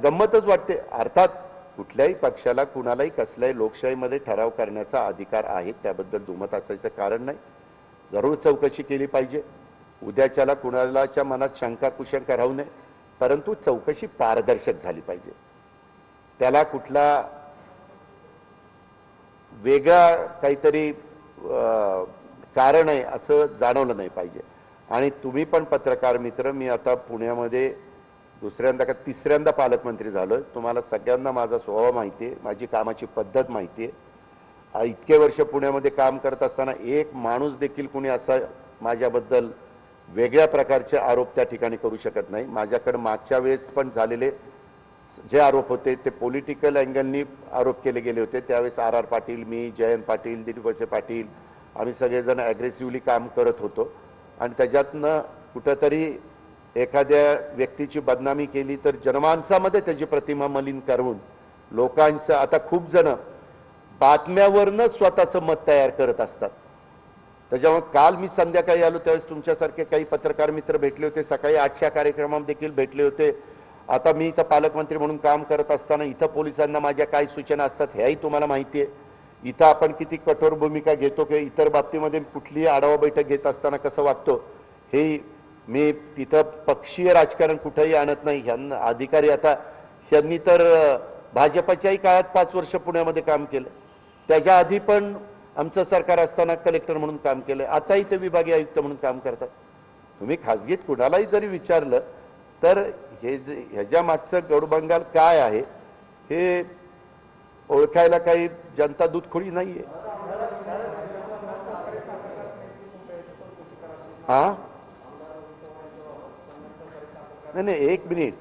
गंमतच वाटते. अर्थात कुठल्याही पक्षाला, कुणालाही, कसल्याही लोकशाहीमध्ये ठराव करण्याचा अधिकार आहे, त्याबद्दल दुमत असायचं कारण नाही. जरूर चौकशी केली पाहिजे. उद्याच्याला कुणालाच्या मनात शंका कुशंका राहू नये, परंतु चौकशी पारदर्शक झाली पाहिजे. त्याला कुठला वेगळा काहीतरी कारण आहे असं जाणवलं नाही पाहिजे. आणि तुम्ही पण पत्रकार मित्र, मी आता पुण्यामध्ये दुसऱ्यांदा का तिसऱ्यांदा पालकमंत्री झालोय. तुम्हाला सगळ्यांना माझा स्वभाव माहिती आहे, माझी कामाची पद्धत माहिती आहे. इतके वर्ष पुण्यामध्ये काम करत असताना एक माणूस देखील कुणी असा माझ्याबद्दल वेगळ्या प्रकारचे आरोप त्या ठिकाणी करू शकत नाही. माझ्याकडे मागच्या वेळेस पण झालेले जे आरोप होते ते पॉलिटिकल अँगलनी आरोप केले गेले होते. त्यावेळेस आर पाटील, मी, जयंत पाटील, दिलीप वळसे पाटील, आम्ही सगळेजण ॲग्रेसिव्हली काम करत होतो. आणि त्याच्यातनं कुठंतरी एखाद्या व्यक्तीची बदनामी केली तर जनमानसामध्ये त्याची प्रतिमा मलिन करून लोकांचं, आता खूप जण बातम्यावरनं स्वतःचं मत तयार करत असतात. त्याच्यामुळे काल मी संध्याकाळी आलो त्यावेळेस तुमच्यासारखे काही पत्रकार मित्र भेटले होते, सकाळी 8च्या कार्यक्रमात देखील भेटले होते. आता मी इथं पालकमंत्री म्हणून काम करत असताना इथं पोलिसांना माझ्या काय सूचना असतात हेही तुम्हाला माहिती आहे. इथं आपण किती कठोर भूमिका घेतो किंवा इतर बाबतीमध्ये कुठलीही आढावा बैठक घेत असताना कसं वागतो हे मी तिथं पक्षीय राजकारण कुठेही आणत नाही. ह्यांना अधिकारी, आता ह्यांनी तर भाजपच्याही काळात 5 वर्ष पुण्यामध्ये काम केलं, त्याच्या आधी पण आमचं सरकार असताना कलेक्टर म्हणून काम केलं, आताही ते विभागीय आयुक्त म्हणून काम करतात. तुम्ही खासगीत कुणालाही जरी विचारलं तर ह्याच्या मागचं गौडबंगाल काय आहे हे ओळखायला काही जनता दूधखोरी नाहीये. हा, नाही, 1 मिनिट.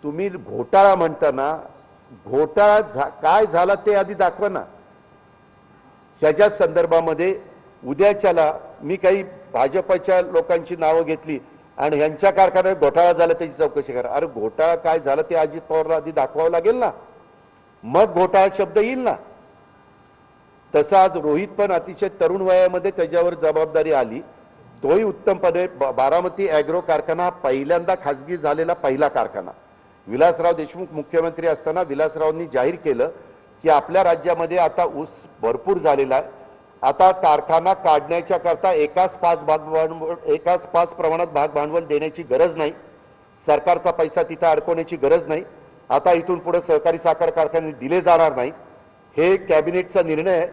तुम्ही घोटाळा म्हणताना घोटाळा काय झाला ते आधी दाखवा ना. ह्याच्या संदर्भामध्ये उद्याच्याला मी काही भाजपच्या लोकांची नावं घेतली आणि ह्यांच्या कारखान्यात घोटाळा झाला त्याची चौकशी करा. अरे घोटाळा काय झालं ते अजित पवारला आधी दाखवावं लागेल ना, मग घोटाळा शब्द येईल ना. तसं आज रोहित पण अतिशय तरुण वयामध्ये त्याच्यावर जबाबदारी आली, तोही उत्तमपणे. बारामती ॲग्रो कारखाना पहिल्यांदा खाजगी झालेला पहिला कारखाना. विलासराव देशमुख मुख्यमंत्री असताना विलासरावांनी जाहीर केलं की आपल्या राज्यामध्ये आता ऊस भरपूर झालेला आहे, आता कारखाना काढण्याच्या करता एकाच पाच प्रमाणात भाग भांडवल देण्याची गरज नाही, सरकारचा पैसा तिथं अडकवण्याची गरज नाही, आता इथून पुढे सहकारी साखर कारखाने दिले जाणार नाही, हे कॅबिनेटचा निर्णय आहे.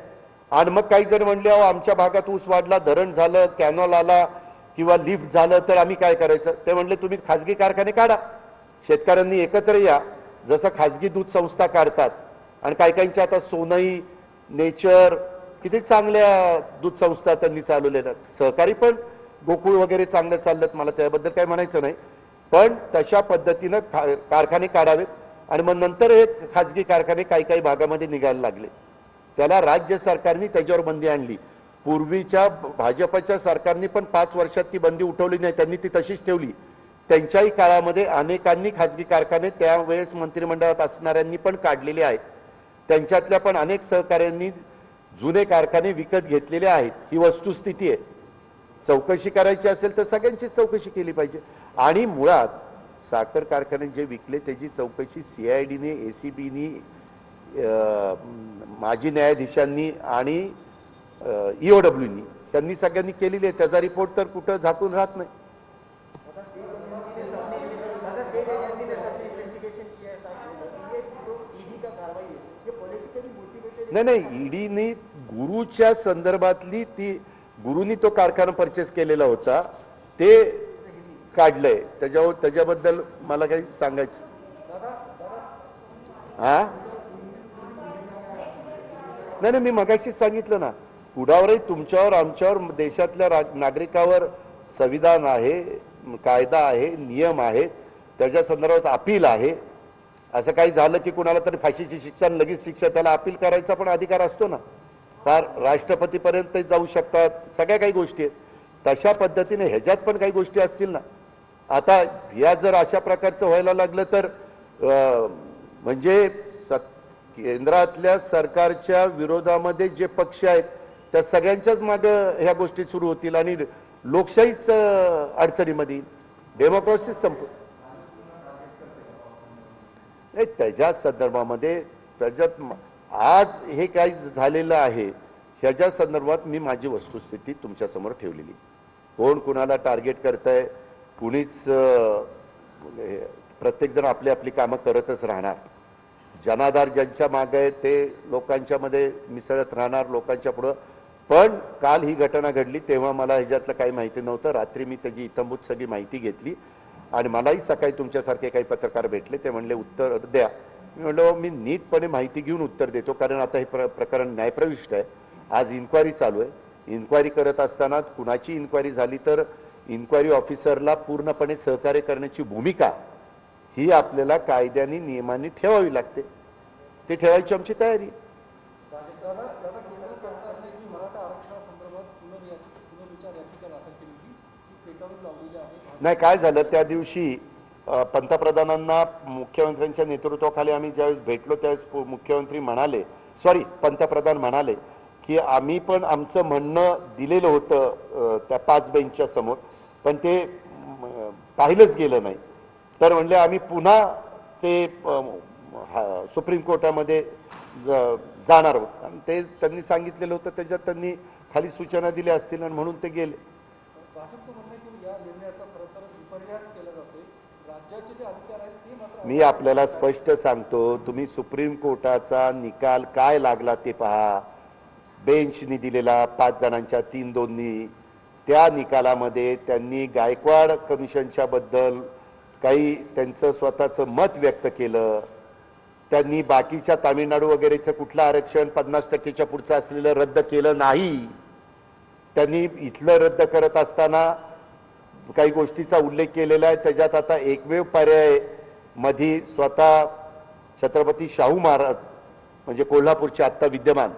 आणि मग काही जण म्हणले अहो आमच्या भागात ऊस वाढला, धरण झालं, कॅनॉल आला किंवा लिफ्ट झालं तर आम्ही काय करायचं. ते म्हणले तुम्ही खाजगी कारखाने काढा, शेतकऱ्यांनी एकत्र या, जसं खाजगी दूध संस्था काढतात. आणि काही काहींच्या आता सोनई, नेचर, किती चांगल्या दूध संस्था त्यांनी चालवलेल्या. सहकारी पण गोकुळ वगैरे चांगले चाललेत, मला त्याबद्दल काही म्हणायचं नाही, पण तशा पद्धतीनं कारखाने काढावेत. आणि मग नंतर हे खाजगी कारखाने काही काही भागामध्ये निघायला लागले. त्याला राज्य सरकारने त्याच्यावर बंदी आणली. पूर्वीच्या भाजपच्या सरकारने पण 5 वर्षात ती बंदी उठवली नाही, त्यांनी ती तशीच ठेवली. त्यांच्याही काळामध्ये अनेकांनी खाजगी कारखाने त्यावेळेस मंत्रिमंडळात असणाऱ्यांनी पण काढलेले आहेत. त्यांच्यातल्या पण अनेक सहकाऱ्यांनी जुने कारखाने विकत घेतलेले आहेत. ही वस्तुस्थिती आहे. चौकशी करायची असेल तर सगळ्यांचीच चौकशी केली पाहिजे. आणि मुळात साखर कारखाने जे विकले त्याची चौकशी CIDने, ACBनी, माजी न्यायाधीशांनी आणि EOWनी त्यांनी सगळ्यांनी केलेली आहे. त्याचा रिपोर्ट तर कुठं झाकून राहत नाही. नाही, ईडीने गुरुच्या संदर्भातली ती गुरुनी तो कारखाना परचेस केलेला होता ते काढलंय, त्याच्याबद्दल मला काही सांगायचं. हा नाही, मी मगाशीच सांगितलं ना, पुढावरही तुमच्यावर, आमच्यावर, देशातल्या नागरिकावर संविधान आहे, कायदा आहे, नियम आहेत, त्याच्या संदर्भात अपील आहे. असं काही झालं की कुणाला तरी फाशीची शिक्षा, लगेच शिक्षा, त्याला अपील करायचा पण अधिकार असतो ना. फार राष्ट्रपतीपर्यंत जाऊ शकतात, सगळ्या काही गोष्टी आहेत. तशा पद्धतीने ह्याच्यात पण काही गोष्टी असतील ना. आता या जर अशा प्रकारचं व्हायला लागलं तर म्हणजे केंद्रातल्या सरकारच्या विरोधामध्ये जे पक्ष आहेत त्या सगळ्यांच्याच मागं ह्या गोष्टी सुरू होतील आणि लोकशाहीच अडचणीमध्ये, डेमोक्रेसी संप नाही. त्याच्या संदर्भामध्ये त्याच्यात आज हे काही झालेलं आहे ह्याच्या संदर्भात मी माझी वस्तुस्थिती तुमच्यासमोर ठेवलेली. कोण कुणाला टार्गेट करतंय, कुणीच, प्रत्येकजण आपली आपली कामं करतच राहणार. जनाधार ज्यांच्या मागे आहे ते लोकांच्या मध्ये मिसळत राहणार, लोकांच्या पुढं. पण काल ही घटना घडली तेव्हा मला ह्याच्यातलं काही माहिती नव्हतं. रात्री मी त्याची इत्थंभूत सगळी माहिती घेतली आणि मलाही सकाळी तुमच्यासारखे काही पत्रकार भेटले, ते म्हणले उत्तर द्या. मी म्हणलो मी नीटपणे माहिती घेऊन उत्तर देतो, कारण आता हे प्रकरण न्यायप्रविष्ट आहे. आज इन्क्वायरी चालू आहे. इन्क्वायरी करत असताना कुणाची इन्क्वायरी झाली तर इन्क्वायरी ऑफिसरला पूर्णपणे सहकार्य करण्याची भूमिका ही आपल्याला कायद्याने, नियमांनी ठेवावी लागते. ते ठेवायची आमची तयारी. नाही, काय झालं त्या दिवशी पंतप्रधानांना मुख्यमंत्र्यांच्या नेतृत्वाखाली आम्ही ज्यावेळेस भेटलो त्यावेळेस मुख्यमंत्री म्हणाले, पंतप्रधान म्हणाले की आम्ही पण आमचं म्हणणं दिलेलं होतं त्या 5 बेंचच्या समोर, पण ते पाहिलंच गेलं नाही. तर म्हणले आम्ही पुन्हा ते सुप्रीम कोर्टामध्ये जाणार आहोत. आणि ते त्यांनी सांगितलेलं होतं, त्याच्यात त्यांनी खाली सूचना दिल्या असतील आणि म्हणून ते गेले. मी आपल्याला स्पष्ट सांगतो, तुम्ही सुप्रीम कोर्टाचा निकाल काय लागला ते पहा. बेंचनी दिलेला 5 जणांच्या 3-2नी, त्या निकालामध्ये त्यांनी गायकवाड कमिशनच्या बद्दल काही त्यांचं स्वतःचं मत व्यक्त केलं. त्यांनी बाकीच्या तामिळनाडू वगैरेचं कुठलं आरक्षण 50% पुढचं असलेलं रद्द केलं नाही. त्यांनी इथलं रद्द करत असताना काही गोष्टीचा उल्लेख केलेला आहे. त्याच्यात आता एकमेव पर्याय मध्ये स्वतः छत्रपती शाहू महाराज म्हणजे कोल्हापूरचे आत्ता विद्यमान,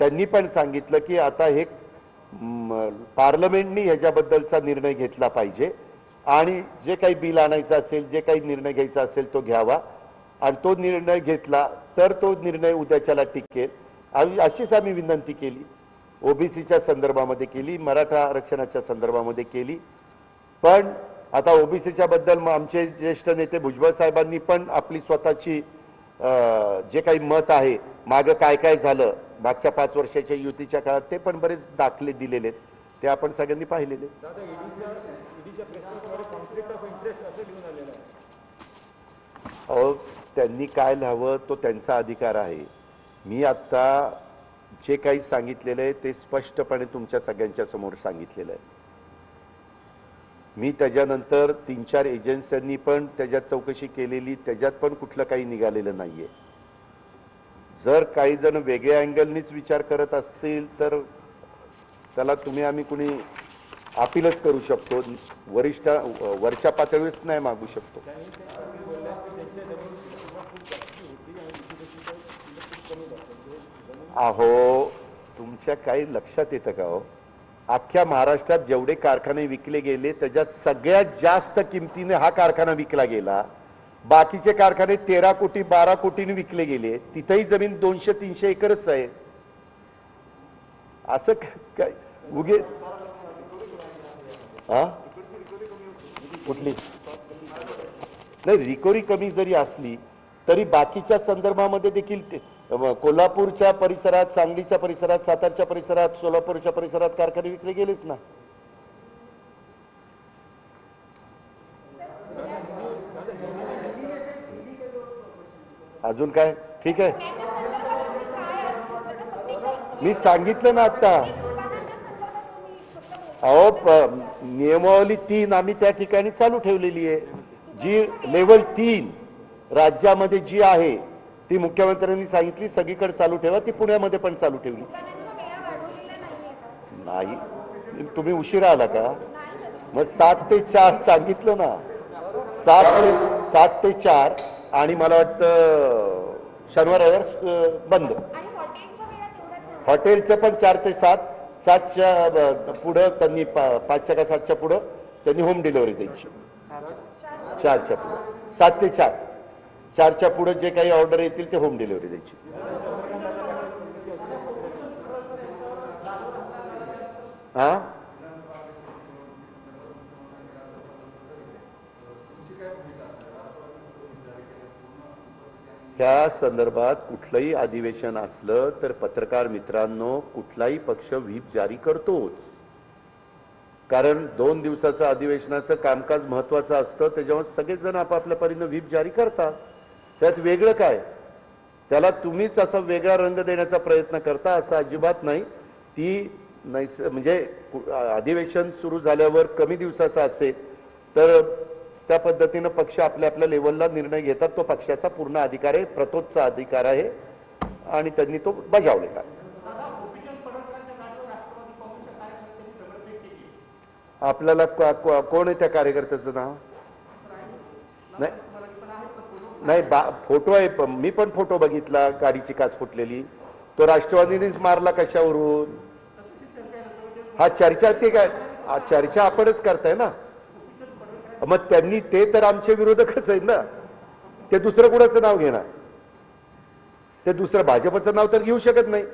त्यांनी पण सांगितलं की आता हे पार्लमेंटनी ह्याच्याबद्दलचा निर्णय घेतला पाहिजे आणि जे काही बिल आणायचं असेल, जे काही निर्णय घ्यायचा असेल तो घ्यावा, आणि तो निर्णय घेतला तर तो निर्णय उद्याच्याला टिकेल अशीच आम्ही विनंती केली. ओबीसीच्या संदर्भामध्ये केली, मराठा आरक्षणाच्या संदर्भामध्ये केली. पण आता ओबीसीच्या बद्दल आमचे ज्येष्ठ नेते भुजबळ साहेबांनी पण आपली स्वतःची जे काही मत आहे, मागं काय काय झालं मागच्या 5 वर्षाच्या युतीच्या काळात, ते पण बरेच दाखले दिलेले आहेत, ते आपण सगळ्यांनी पाहिलेले. अहो, त्यांनी काय लिहावं तो त्यांचा अधिकार आहे. मी आता जे काही सांगितलेलं आहे ते स्पष्टपणे तुमच्या सगळ्यांच्या समोर सांगितलेलं आहे. मी त्याच्यानंतर 3-4 एजन्सींनी पण त्याच्यात चौकशी केलेली, त्याच्यात पण कुठलं काही निघालेलं नाहीये. जर काही जण वेगळ्या अँगलनीच विचार करत असतील तर त्याला तुम्ही आम्ही कुणी अपीलच करू शकतो, वरच्या पातळीवरच नाही मागू शकतो. अहो, तुमच्या काही लक्षात येतं का हो? अख्ख्या महाराष्ट्रात जेवढे कारखाने विकले गेले त्याच्यात सगळ्यात जास्त किमतीने हा कारखाना विकला गेला. बाकीचे कारखाने 13 कोटी 12 कोटीने विकले गेले. तिथेही जमीन 200-300 एकरच आहे. असं काय उगे कुठली नाही, रिकव्हरी कमी जरी असली तरी बाकीच्या संदर्भामध्ये देखील कोल्हापूरच्या परिसरात, सांगलीच्या परिसरात, सातारच्या परिसरात, सोलापूरच्या परिसरात कारखाने विकले गेलेच ना. अजून काय? ठीक आहे, मी सांगितलं ना आता. अहो, नियमावली 3 आम्ही त्या ठिकाणी चालू ठेवलेली आहे. जी लेवल 3 राज्यामध्ये जी आहे ती मुख्यमंत्र्यांनी सांगितली सगळीकडे चालू ठेवा, ती पुण्यामध्ये पण चालू ठेवली. नाही, तुम्ही उशिरा आला का? मग 7 ते 4 सांगितलं ना. 7 ते 4 आणि मला वाटतं शनिवार रविवार बंद. हॉटेलचं पण 4 ते 7. 7च्या पुढं त्यांनी 5च्या का 7च्या पुढं त्यांनी होम डिलिव्हरी द्यायची. 4च्या पुढं 7 ते 4. 4च्या पुढे जे काही ऑर्डर येतील ते होम डिलिव्हरी द्यायची. हा, त्या संदर्भात कुठलंही अधिवेशन असलं तर पत्रकार मित्रांनो, कुठलाही पक्ष व्हीप जारी करतोच. कारण 2 दिवसाचं अधिवेशनाचं कामकाज महत्वाचं असतं, त्याच्यामुळे सगळेजण आपापल्या परीने व्हीप जारी करतात. त्यात वेगळं काय? त्याला तुम्हीच असा वेगळा रंग देण्याचा प्रयत्न करता, असं अजिबात नाही. ती म्हणजे अधिवेशन सुरू झाल्यावर कमी दिवसाचं असेल तर त्या पद्धतीनं पक्ष आपल्या आपल्या लेवलला निर्णय घेतात. तो पक्षाचा पूर्ण अधिकार आहे, प्रतोदचा अधिकार आहे आणि त्यांनी तो बजावलेला आहे. आपल्याला कोण आहे त्या कार्यकर्त्याचं नाव? नाही नाही, फोटो आहे, मी पण फोटो बघितला, गाडीची काच फुटलेली. तो राष्ट्रवादीनेच मारला कशावरून? हा चर्चा, ते काय चर्चा आपणच करताय ना. मग त्यांनी ते तर आमचे विरोधकच आहेत ना. ते दुसरं कुणाचं नाव घेणार? ते दुसरं भाजपचं नाव तर घेऊ शकत नाही.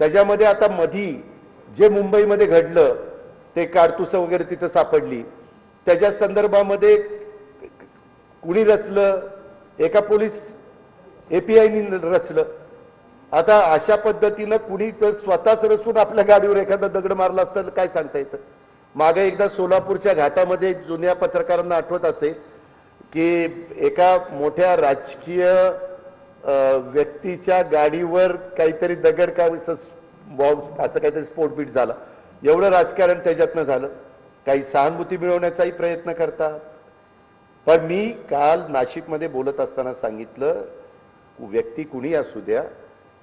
त्याच्यामध्ये आता मधी जे मुंबईमध्ये घडलं, ते कारतूस वगैरे तिथं सापडली, त्याच्या संदर्भामध्ये कुणी रचलं? एका पोलीस APIनी रचलं. आता अशा पद्धतीनं कुणी तर स्वतःच रचून आपल्या गाडीवर एखादा दगड मारला असता काय सांगता येतं? मागे एकदा सोलापूरच्या घाटामध्ये जुन्या पत्रकारांना आठवत असेल की एका मोठ्या राजकीय व्यक्तीच्या गाडीवर काहीतरी दगड का बॉम्ब असं काहीतरी स्फोटबीट झाला. एवढं राजकारण त्याच्यातनं झालं. काही सहानुभूती मिळवण्याचाही प्रयत्न करतात. पण मी काल नाशिकमध्ये बोलत असताना सांगितलं, व्यक्ती कुणी असू द्या,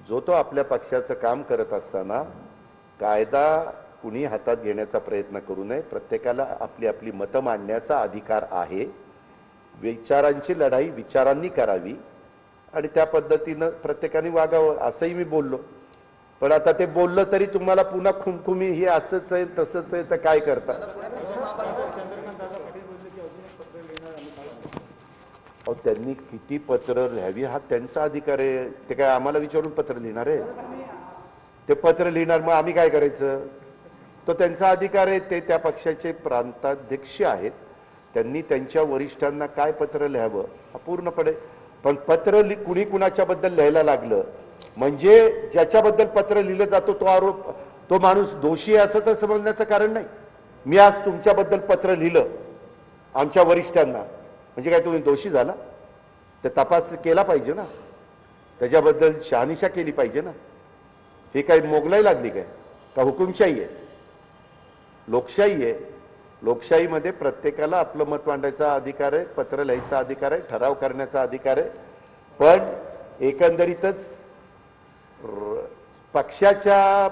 जो तो आपल्या पक्षाचं काम करत असताना कायदा कुणी हातात घेण्याचा प्रयत्न करू नये. प्रत्येकाला आपली आपली मतं मांडण्याचा अधिकार आहे. विचारांची लढाई विचारांनी करावी आणि त्या पद्धतीनं प्रत्येकाने वागावं, असंही मी बोललो. पण आता ते बोललं तरी तुम्हाला पुन्हा खुमखुमी हे असंच आहे तसंच आहे तर काय करता? अहो त्यांनी किती पत्र लिहावी हा त्यांचा अधिकार आहे, ते काय आम्हाला विचारून पत्र लिहिणार आहे? ते पत्र लिहिणार, मग आम्ही काय करायचं? तो त्यांचा अधिकार आहे, ते त्या पक्षाचे प्रांताध्यक्ष आहेत, त्यांनी त्यांच्या वरिष्ठांना काय पत्र लिहावं हा पूर्णपणे. पण पत्र कुणी कुणाच्याबद्दल लिहायला लागलं म्हणजे ज्याच्याबद्दल पत्र लिहिलं जातो तो आरोप, तो माणूस दोषी आहे असं तर समजण्याचं कारण नाही. मी आज तुमच्याबद्दल पत्र लिहिलं आमच्या वरिष्ठांना म्हणजे काय तुम्ही दोषी झाला? तर तपास केला पाहिजे ना, त्याच्याबद्दल शहानिशा केली पाहिजे ना. हे काय मोगलाई लागली काय का हुकुमशाही आहे? लोकशाही आहे. लोकशाहीमध्ये प्रत्येकाला आपलं मत मांडायचा अधिकार आहे, पत्र लिहायचा अधिकार आहे, ठराव करण्याचा अधिकार आहे. पण एकंदरीतच पक्षाच्या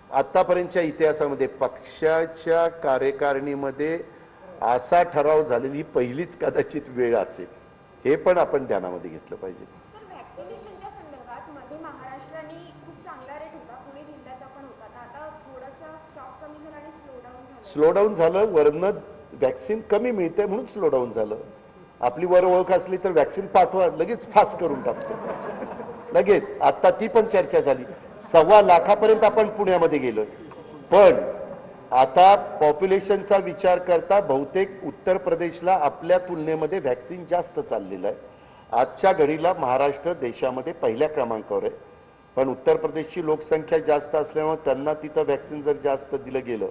आतापर्यंतच्या इतिहासामध्ये पक्षाच्या कार्यकारिणीमध्ये असा ठराव झालेली ही पहिलीच कदाचित वेळ असेल, हे पण आपण ध्यानामध्ये घेतलं पाहिजे. व्हॅक्सिनेशनच्या संदर्भात मध्ये महाराष्ट्राने खूप चांगला रेट होता, पुणे जिल्ह्याचा पण होता, आता थोडासा स्टॉक कमी झाला आणि स्लो डाऊन झालं. वरनं वॅक्सिन कमी मिळते म्हणून स्लो डाऊन झालं. आपली वर ओळख असली तर वॅक्सिन पाठवा, लगेच फास्ट करून टाकतो लगेच. आता ती पण चर्चा झाली, 1.25 लाखापर्यंत आपण पुण्यामध्ये गेलो. पण आता पॉप्युलेशनचा विचार करता बहुतेक उत्तर प्रदेशला आपल्या तुलनेमध्ये वॅक्सिन जास्त चाललेलं आहे. आजच्या घडीला महाराष्ट्र देशामध्ये पहिल्या क्रमांकावर आहे, पण उत्तर प्रदेशची लोकसंख्या जास्त असल्यामुळे त्यांना तिथं वॅक्सिन जर जास्त दिलं गेलं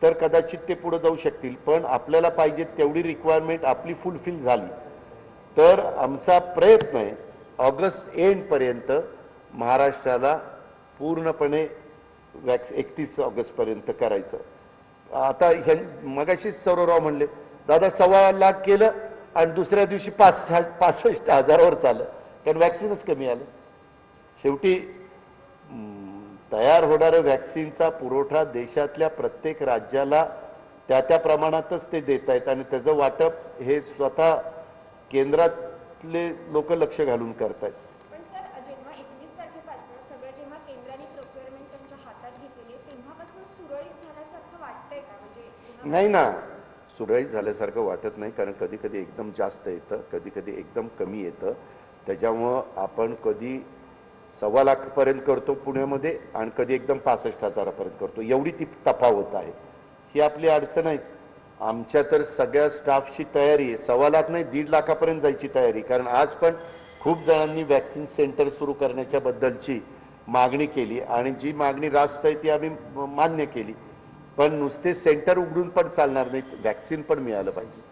तर कदाचित ते पुढे जाऊ शकतील. पण आपल्याला पाहिजे तेवढी रिक्वायरमेंट आपली फुलफिल झाली तर आमचा प्रयत्न आहे ऑगस्ट एंडपर्यंत महाराष्ट्राला पूर्णपणे 31 ऑगस्टपर्यंत करायचं. आता मगाशीच सौरवराव म्हणले दादा 1.25 लाख केलं आणि दुसऱ्या दिवशी 65,000वर चाललं, कारण वॅक्सिनच कमी आलं. शेवटी तयार होणाऱ्या वॅक्सिनचा पुरवठा देशातल्या प्रत्येक राज्याला त्या प्रमाणातच ते देत आहेत आणि त्याचं वाटप हे स्वतः केंद्रातले लोक लक्ष घालून करतायत. पण सर जेव्हा 21 तारखेपासून सगळं जेव्हा केंद्राने प्रोक्युअरमेंट त्यांच्या हातात घेतलेली तेव्हापासून सुरळीत झाल्यासारखं वाटतंय का? म्हणजे नाही ना, सुरळीत झाल्यासारखं वाटत नाही, कारण कधी कधी एकदम जास्त येतं, कधी कधी एकदम कमी येतं. त्याच्यामुळं आपण कधी 1.25 लाखपर्यंत करतो पुण्यामध्ये आणि कधी एकदम 65,000पर्यंत करतो, एवढी ती तफावत आहे. ही आपली अडचण आहेच. आमच्या तर सगळ्या स्टाफची तयारी आहे, 1.25 लाख नाही 1.5 लाखापर्यंत जायची तयारी. कारण आज पण खूप जणांनी वॅक्सिन सेंटर सुरू करण्याच्या बद्दलची मागणी केली आणि जी मागणी रास्त आहे ती आम्ही मान्य केली. पण नुसते सेंटर उघडून पण चालणार नाहीत, वॅक्सिन पण मिळालं पाहिजे.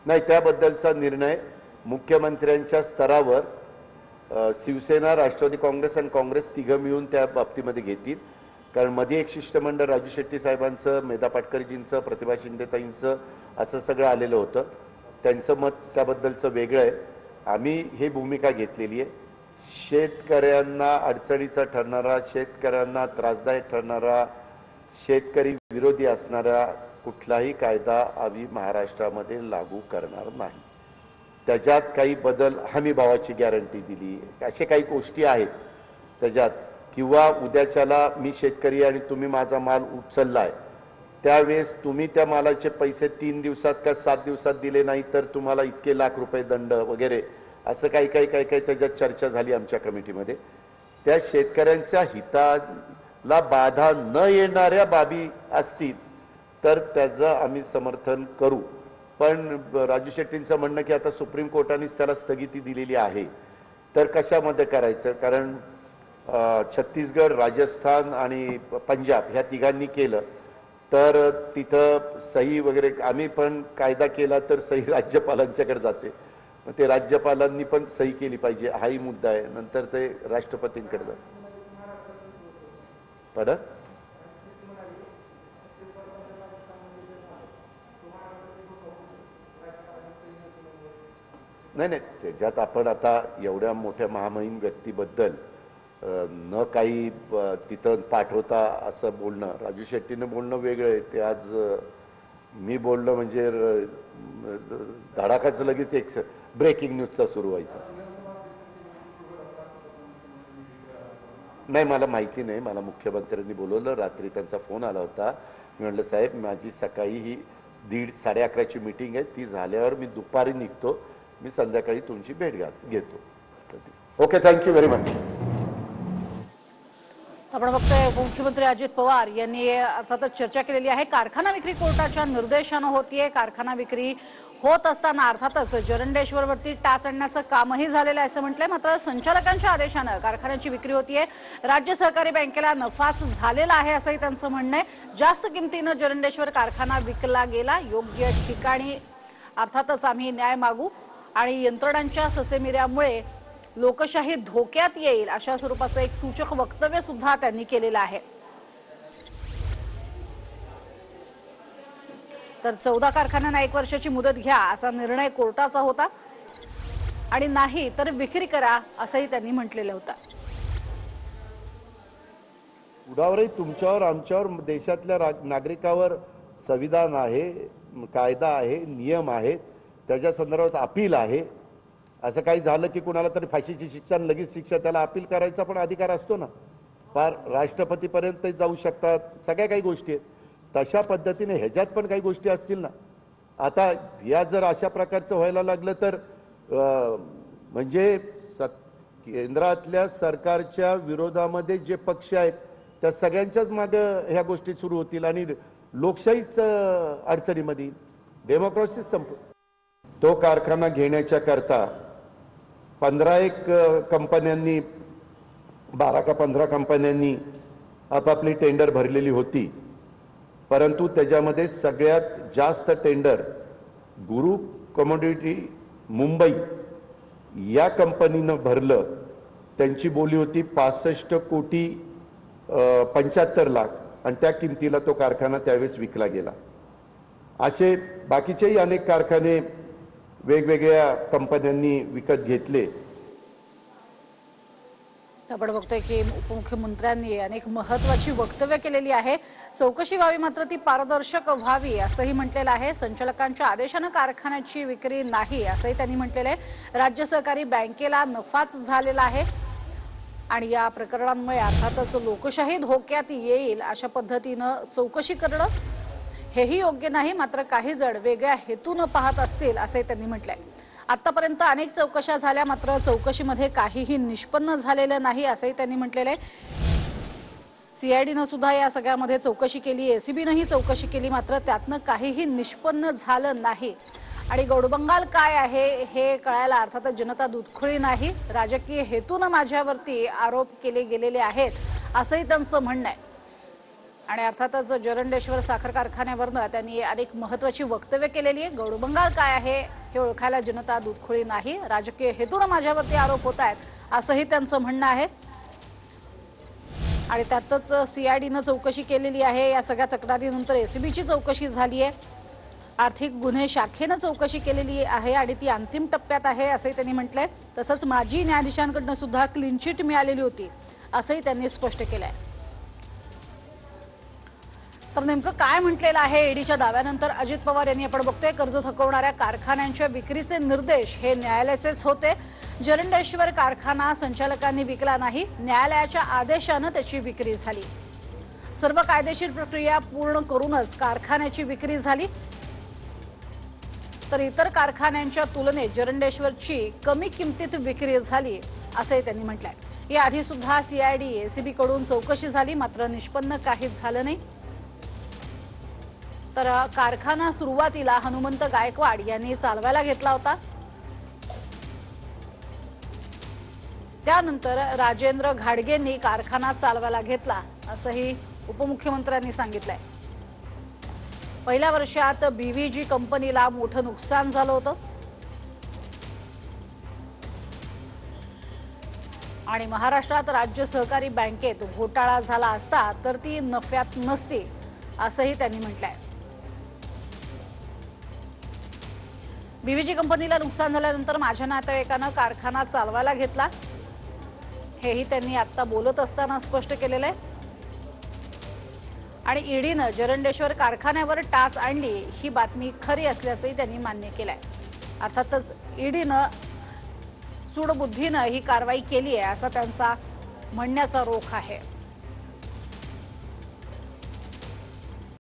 नाही, त्याबद्दलचा निर्णय मुख्यमंत्र्यांच्या स्तरावर शिवसेना, राष्ट्रवादी काँग्रेस आणि काँग्रेस तिघं मिळून त्या बाबतीमध्ये घेतील. कारण मध्ये एक शिष्टमंडळ राजू शेट्टी साहेबांचं, मेधा पाटकरजींचं, प्रतिभा शिंदेताईंचं असं सगळं आलेलं होतं. त्यांचं मत त्याबद्दलचं वेगळं आहे. आम्ही ही भूमिका घेतलेली आहे. शेतकऱ्यांना अडचणीचा ठरणारा, शेतकऱ्यांना त्रासदायक ठरणारा, शेतकरी विरोधी असणारा कुठलाही कायदा आम्ही महाराष्ट्रामध्ये लागू करणार नाही. त्याच्यात काही बदल, हमीभावाची गॅरंटी दिली, अशा काही गोष्टी आहेत त्याच्यात. किंवा उद्याच्याला मी शेतकरी आणि तुम्ही माझा माल उचललाय त्यावेळेस तुम्ही त्या मालाचे पैसे 3 दिवसात का 7 दिवसात दिले नाही तर तुम्हाला इतके लाख रुपये दंड वगैरे, असं काही त्याच्यात चर्चा झाली आमच्या कमिटीमध्ये. त्या शेतकऱ्यांच्या हिताला बाधा न येणाऱ्या बाबी असतील तर त्याचं आम्ही समर्थन करू. पण राजू शेट्टींचं म्हणणं की आता सुप्रीम कोर्टानेच त्याला स्थगिती दिलेली आहे तर कशामध्ये करायचं? कारण छत्तीसगड, राजस्थान आणि पंजाब ह्या तिघांनी केलं तर तिथं सही वगैरे, आम्ही पण कायदा केला तर सही राज्यपालांच्याकडे जाते, मग ते राज्यपालांनी पण सही केली पाहिजे, हाही मुद्दा आहे. नंतर ते राष्ट्रपतींकडे जाते. पण नाही, त्याच्यात आपण आता एवढ्या मोठ्या महामहिम व्यक्तीबद्दल न काही तिथं पाठवता असं बोलणं, राजू शेट्टीने बोलणं वेगळं आहे. ते आज मी बोलणं म्हणजे धडाकाचं लगेच एक ब्रेकिंग न्यूजचा सुरू व्हायचा. नाही, मला माहिती नाही. मला मुख्यमंत्र्यांनी बोलवलं, रात्री त्यांचा फोन आला होता. मी म्हटलं साहेब माझी सकाळी ही 11:30ची मीटिंग आहे, ती झाल्यावर मी दुपारी निघतो. मी संध्याकाळी तुमची भेट घेतो. Okay, thank you very much. आपण बघतोय उपमुख्यमंत्री अजित पवार यांनी अर्थातच चर्चा केलेली आहे. कारखाना विक्री कोर्टाच्या निर्देशानं होतीये. कारखाना विक्री होत असताना अर्थातच जरंडेश्वरवरती टाच आणण्याचं कामही झालेलं आहे असं म्हटलंय. मात्र संचालकांच्या आदेशानं कारखान्याची विक्री होतीये. राज्य सहकारी बँकेला नफाच झालेला आहे असंही त्यांचं म्हणणं आहे. जास्त किमतीनं जरंडेश्वर कारखाना विकला गेला. योग्य ठिकाणी अर्थातच आम्ही न्याय मागू आणि यंत्रणांच्या ससेमिऱ्यामुळे लोकशाही धोक्यात येईल अशा स्वरूपाचं एक सूचक वक्तव्य सुद्धा त्यांनी केलेलं आहे. तर 14 कारखान्यांना 1 वर्षाची मुदत घ्या असा निर्णय कोर्टाचा होता आणि नाही तर विक्री करा असंही त्यांनी म्हटलेलं होतं. पुढावरही तुमच्यावर आमच्यावर देशातल्या नागरिकावर संविधान आहे, कायदा आहे, नियम आहेत, त्याच्या संदर्भात अपील आहे. असं काही झालं की कुणाला तरी फाशीची शिक्षा लगेच शिक्षा, त्याला अपील करायचा पण अधिकार असतो ना. फार राष्ट्रपतीपर्यंत जाऊ शकतात, सगळ्या काही गोष्टी आहेत. तशा पद्धतीने ह्याच्यात पण काही गोष्टी असतील ना. आता या जर अशा प्रकारचं व्हायला लागलं तर म्हणजे केंद्रातल्या सरकारच्या विरोधामध्ये जे पक्ष आहेत त्या सगळ्यांच्याच मागं ह्या गोष्टी सुरू होतील आणि लोकशाहीच अडचणीमध्ये, डेमोक्रेसीच संपू. तो कारखाना घेण्याच्या करता 15 कंपन्यांनी 12 का 15 कंपन्यांनी आपापली टेंडर भरलेली होती. परंतु त्याच्यामध्ये सगळ्यात जास्त टेंडर गुरु कमोडिटी मुंबई या कंपनीनं भरलं. त्यांची बोली होती 65 कोटी 75 लाख आणि त्या किमतीला तो कारखाना त्यावेळेस विकला गेला. असे बाकीचेही अनेक कारखाने वेगवेगळ्या कंपन्यांनी विकत घेतले. आपण बघतोय की उपमुख्यमंत्र्यांनी अनेक महत्वाची वक्तव्य केलेली आहे. चौकशी व्हावी मात्र ती पारदर्शक व्हावी असंही म्हटलेलं आहे. संचालकांच्या आदेशानं कारखान्याची विक्री नाही असंही त्यांनी म्हटलेलं आहे. राज्य सहकारी बँकेला नफाच झालेला आहे आणि या प्रकरणांमुळे अर्थातच लोकशाही धोक्यात येईल अशा पद्धतीनं चौकशी करणं हेही योग्य नाही. मात्र काही जण वेगळ्या हेतून पाहत असतील असंही त्यांनी म्हटलंय. आतापर्यंत अनेक चौकशा झाल्या मात्र चौकशीमध्ये काहीही निष्पन्न झालेलं नाही असंही त्यांनी म्हटलेलं आहे. सीआयडीनं सुद्धा या सगळ्यामध्ये चौकशी केली, एसीबीनंही चौकशी केली मात्र त्यातनं काहीही निष्पन्न झालं नाही. आणि गौडबंगाल काय आहे हे कळायला अर्थातच जनता दुधखुळी नाही. राजकीय हेतून माझ्यावरती आरोप केले गेलेले आहेत असंही त्यांचं म्हणणं आहे. आणि अर्थातच जरंडेश्वर साखर कारखान्यावरनं त्यांनी अनेक महत्वाची वक्तव्य केलेली आहे. गौडबंगाल काय आहे हे ओळखायला जनता दुधखुळी नाही. राजकीय हेतून माझ्यावरती आरोप होत आहेत असंही त्यांचं म्हणणं आहे. आणि त्यातच सीआयडीनं चौकशी केलेली आहे. या सगळ्या तक्रारीनंतर एसीबीची चौकशी झाली आहे. आर्थिक गुन्हे शाखेनं चौकशी केलेली आहे आणि ती अंतिम टप्प्यात आहे असंही त्यांनी म्हटलंय. तसंच माजी न्यायाधीशांकडनं सुद्धा क्लीन चिट मिळालेली होती असंही त्यांनी स्पष्ट केलंय. तर नेमकं काय म्हटलेलं आहे ईडीच्या दाव्यानंतर अजित पवार यांनी आपण बघतोय कर्ज थकवणाऱ्या कारखान्यांच्या विक्रीचे निर्देश हे न्यायालयाचेच होते. जरंडेश्वर कारखाना संचालकांनी विकला नाही, न्यायालयाच्या आदेशानं त्याची विक्री झाली. सर्व कायदेशीर प्रक्रिया पूर्ण करूनच कारखान्याची विक्री झाली. तर इतर कारखान्यांच्या तुलनेत जरंडेश्वरची कमी किमतीत विक्री झाली असंही त्यांनी म्हटलंय. याआधी सुद्धा सीआयडी एसीबी कडून चौकशी झाली मात्र निष्पन्न काहीच झालं नाही. तर कारखाना सुरुवातीला हनुमंत गायकवाड यांनी चालवायला घेतला होता. त्यानंतर राजेंद्र घाडगेंनी कारखाना चालवायला घेतला असंही उपमुख्यमंत्र्यांनी सांगितलंय. पहिल्या वर्षात बीव्हीजी कंपनीला मोठं नुकसान झालं होतं आणि महाराष्ट्रात राज्य सहकारी बँकेत घोटाळा झाला असता तर ती नफ्यात नसती असंही त्यांनी म्हटलंय. बीव्हीजी कंपनीला नुकसान झाल्यानंतर माझ्या नातेवाईकांना कारखाना चालवायला घेतला हेही त्यांनी आता बोलत असताना स्पष्ट केलेलं आहे. आणि ईडीनं जरंडेश्वर कारखान्यावर टाच आणली ही बातमी खरी असल्याचंही त्यांनी मान्य केलंय. अर्थातच ईडीनं सूडबुद्धीनं ही कारवाई केली आहे असा त्यांचा म्हणण्याचा रोख आहे.